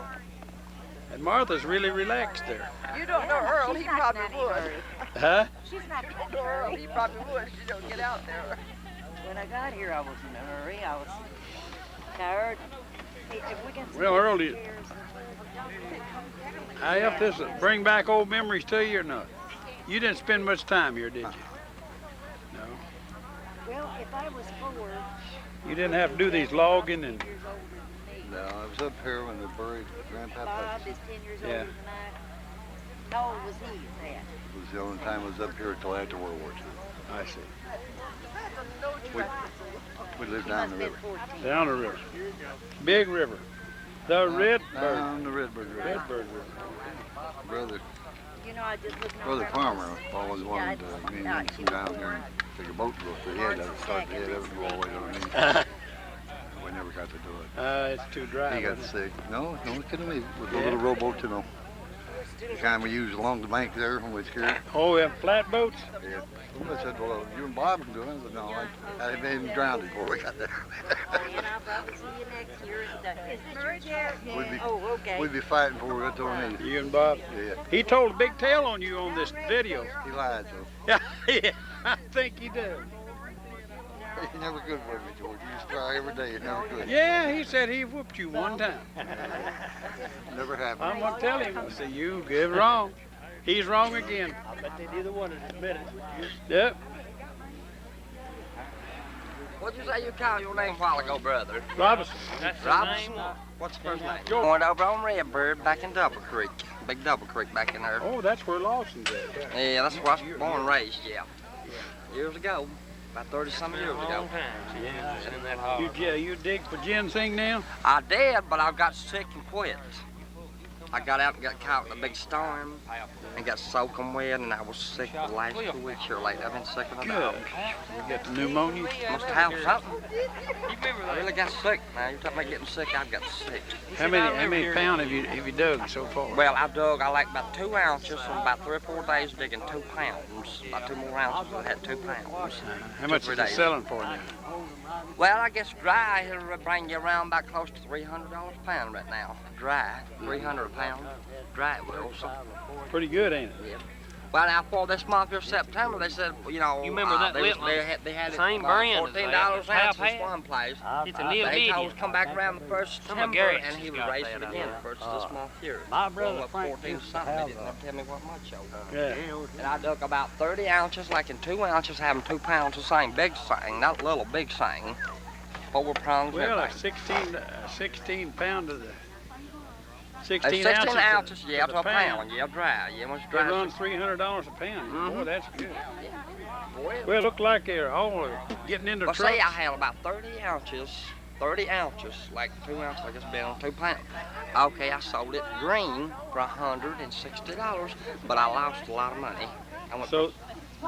And Martha's really relaxed there. You don't know Earl. He probably would. Huh? She's not You don't know Earl. He probably would. You don't get out there. When I got here, I was in a hurry. I was tired. Hey, if we can Well, Earl, how helped this bring back old memories to you or not? You didn't spend much time here, did you? No. Well, if I was 4. You didn't have to do these logging and. No, I was up here when they buried Grandpa. Bob is 10 years older than I. How old was he then? It was the only time I was up here until after World War II. I see. We lived down the river. Down the river. Big river. The Redbird. Down the Redbird River. Redbird River. Brother, You know, I just looked Brother Farmer always wanted me and him to come down here and take a boat to go through the head. I would start the head of it and go all the way underneath. We never got to do it. It's too dry. He got sick. No, we couldn't leave. With a little rowboat, you know. The kind we used along the bank there when we was here. Oh, yeah, flatboats? Yeah. Somebody said, well, you and Bob can do it. I said, no, I had been drowned before we got there. And I'll probably see you next year. Is this your chair? We'd be, Oh, okay. we'd be fighting before we got to our knees. You and Bob? Yeah. He told a big tale on you on this video. He lied, though. Yeah, I think he did. He never could with me, George. He used to try every day. He never could. Yeah, he said he whooped you one time. Never happened. I'm going to tell him. I said, you get wrong. He's wrong again. I bet they neither one of them admitted it. Yep. What'd you say you called your name a while ago, brother? Robinson. Robinson? What's the first name? Going over on Redbird back in Double Creek. Big Double Creek back in there. Oh, that's where Lawson's at. Yeah, that's where I was born and raised, yeah. Years ago. About 30-some years ago. You dig for ginseng now? I did, but I got sick and quit. I got out and got caught in a big storm and got soaking wet, and I was sick the last 2 weeks here lately. I've been sick in the dog. You got the pneumonia? Must have something. I really got sick. Now, you're talking about getting sick, I've got sick. How many pounds have you dug so far? Well, I dug, I like about 2 ounces in about 3 or 4 days digging 2 pounds. About 2 more ounces, I had 2 pounds. How much is it selling for now? Well, I guess dry, it'll bring you around about close to $300 a pound right now. Dry, $300 a pound. Dry it will. So. Pretty good, ain't it? Yeah. Well, now for this month here, September, they said, you know, You remember that they had same it brand $14 ounce half in one place. It's a little They told bitty. us to come back around the first of Some of September, Garrett's and he was got racing that, again first of this month here. My brother Going up Frank 14 used to something. They have didn't tell me what much of. Yeah. And I dug about 30 ounces, like in 2 ounces, having 2 pounds of same big thing, not little big thing. 4 prongs. Well, everything. 16 pound of the 16 16 ounces, yeah, to to a pound. Yeah, dry. Yeah, once It dry. runs $300 a pound. Mhm. Boy, that's good. Well, Well, it looked like they're all getting into well, trucks. say I had about 30 ounces, like 2 ounces, I guess, been on 2 pounds. Okay, I sold it green for $160, but I lost a lot of money. I went So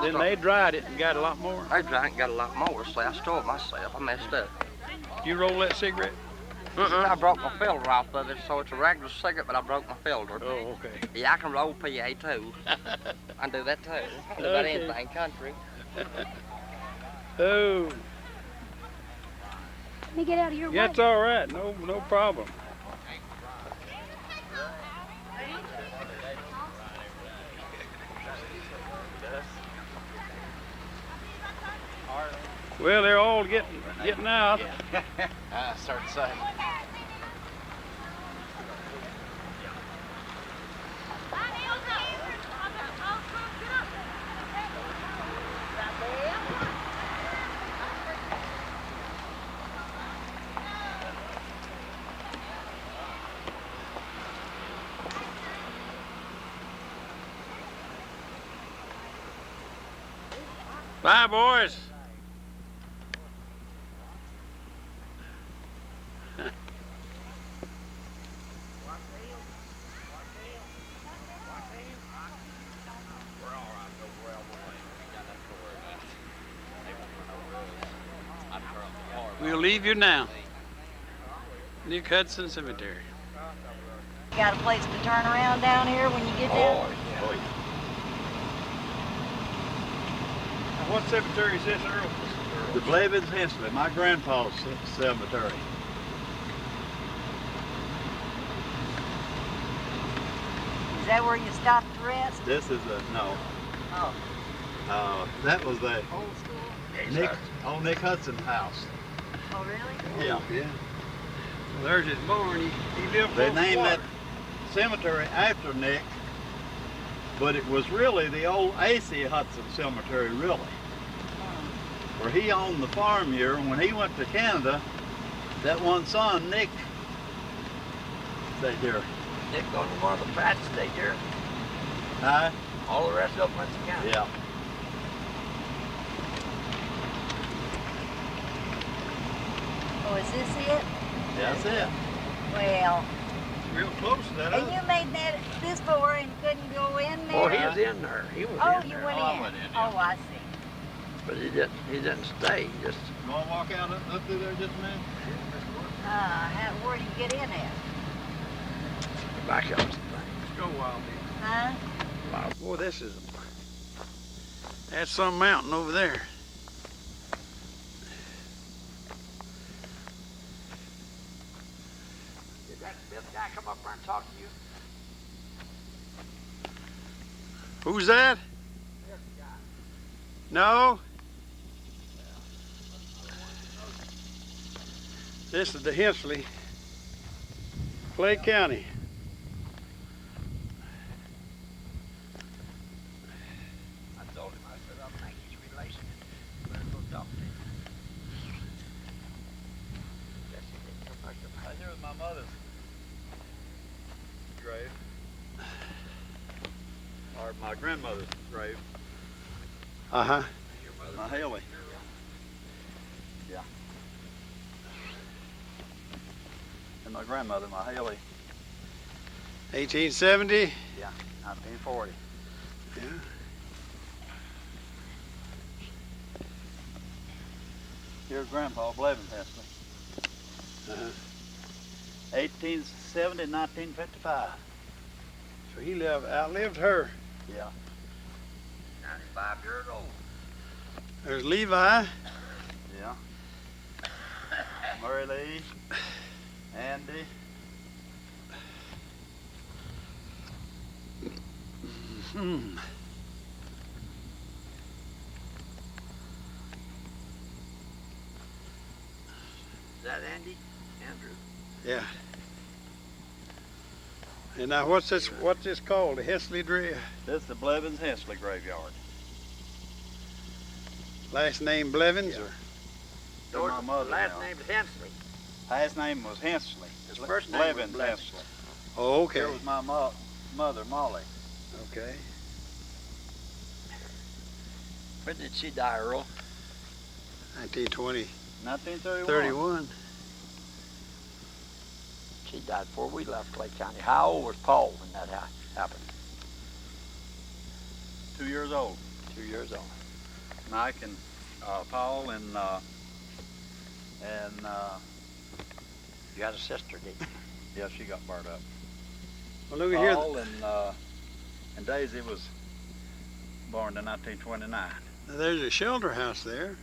then they dried it and got a lot more. I drank and got a lot more, so I stole it myself. I messed up. You roll that cigarette? I broke my filter off of it, so it's a regular cigarette, but I broke my filter. Oh, okay. Yeah, I can roll PA too. I can do that too. I can do about Okay. anything country. Oh, Let me get out of your way. that's all right. No problem. Well, they're all getting out. I start to say. Bye, boys. We'll leave you now. Nick Hudson Cemetery. You got a place to turn around down here when you get down? Oh, yeah. What cemetery is this, Earl? The Blevins Hensley, my grandpa's cemetery. Is that where you stopped to rest? This is no. Oh. That was the Old school? Nick Hudson house. Oh, really? Yeah. Yeah. Well, there's his barn. He lived They close to named water. that cemetery after Nick, but it was really the old A.C. Hudson Cemetery, really. Where he owned the farm here, and when he went to Canada, that one son, Nick, stayed here. Nick on one of the Pats stayed here. Huh? All the rest of them went to Canada. Yeah. Oh, is this it? That's it. Well, Real close to that. and you made this door and couldn't go in there? Oh, he was in there. He was Oh, in you there. went I in. went in, Oh, yeah. I see. But he didn't stay. He just You want to walk out up through there just a minute? Where do you get in at? back up. Let's go, Wild Huh? Boy, that's some mountain over there. Did that Smith guy come up there and talk to you? Who's that? This guy. No. This is the Hensley, Clay County. I told him, I said, I think he's relation. Better go talk to him. Guess he didn't come back to my Right here was my mother's grave. Or my grandmother's grave. Uh-huh. My Haley. Yeah. And my grandmother, my Haley. 1870. Yeah, 1940. Yeah. Here's Grandpa Blevins Hensley. Uh-huh. 1870, 1955. So he outlived her. Yeah. 95 years old. There's Levi. Yeah. Murray Lee. Andy. Hmm. Is that Andy? Andrew. Yeah. And now what's this called? The Hensley Drive. This is the Blevins Hensley graveyard. Last name Blevins or? They're my mother Last now. name's Hensley. Last name was Hensley. His first name was Blevins Blevins. Hensley. Oh, okay. Here was my mother, Molly. Okay. When did she die, Earl? 1920. 1931. 31. She died before we left Clay County. How old was Paul when that happened? 2 years old. 2 years old. Mike and Paul and You had a sister, didn't you? yeah, she got burnt up. Well, look at here. Paul and Daisy was born in 1929. Now, there's a shelter house there.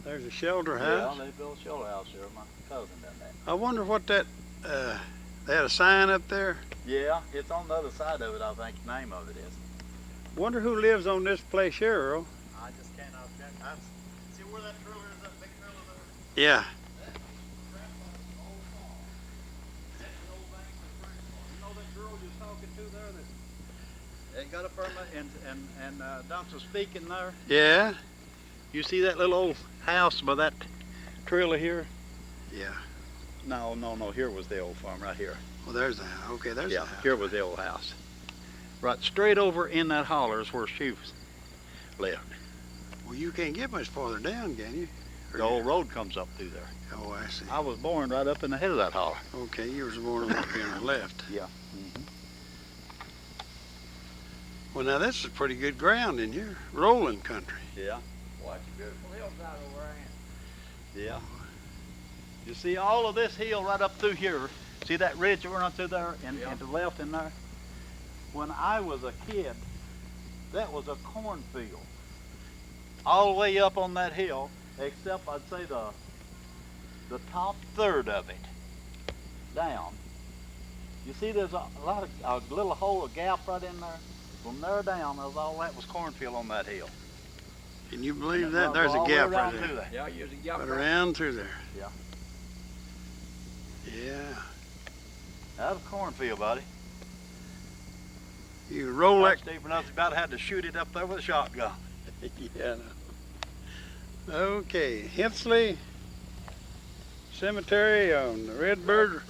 There's a shelter house. Yeah, they built a shelter house here. My cousin done that. I wonder what that, they had a sign up there. Yeah, it's on the other side of it, I think the name of it is. Wonder who lives on this place here, Earl. I just can't understand. See where that trailer is, that big trailer there? Yeah. You know that girl you're talking to there that got a permit and done some speaking there? Yeah. You see that little old house by that trailer here? Yeah. No, here was the old farm right here. Well, there's the house. Okay, there's Yeah, the house. here was the old house. Right straight over in that holler is where she lived. Well, you can't get much farther down, can you? The old road comes up through there. Oh, I see. I was born right up in the head of that holler. Okay, you was born up here on the left. Yeah. Well, now this is pretty good ground in here. Rolling country. Yeah. Watch the beautiful hills out over there. Yeah. You see all of this hill right up through here. See that ridge that runs through there and to the left in there? When I was a kid, that was a cornfield. All the way up on that hill, except I'd say the top third of it down. You see there's a little hole, a gap right in there. From there down, all that was cornfield on that hill. Can you believe that? There's a gap right there. Yeah, there's a gap Right around through there. Yeah. Yeah. That was cornfield, buddy. You roll that. Steve Nuts about had to shoot it up there with a shotgun. Yeah. Okay, Hudson Cemetery on the Redbird.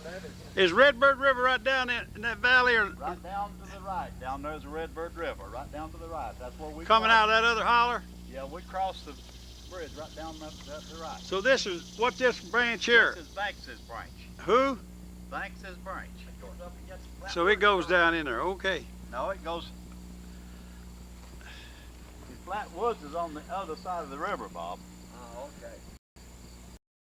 Is Redbird River right down in that valley, or Right down to the right. Down there's the Redbird River. Right down to the right. That's where we coming crossed. out of that other holler? Yeah, we crossed the bridge right down that to the right. So this is, what's this branch here? This is Banks's branch. Who? Banks's branch. So it goes down in there, okay. No, it goes. The Flat Woods is on the other side of the river, Bob. Oh, okay.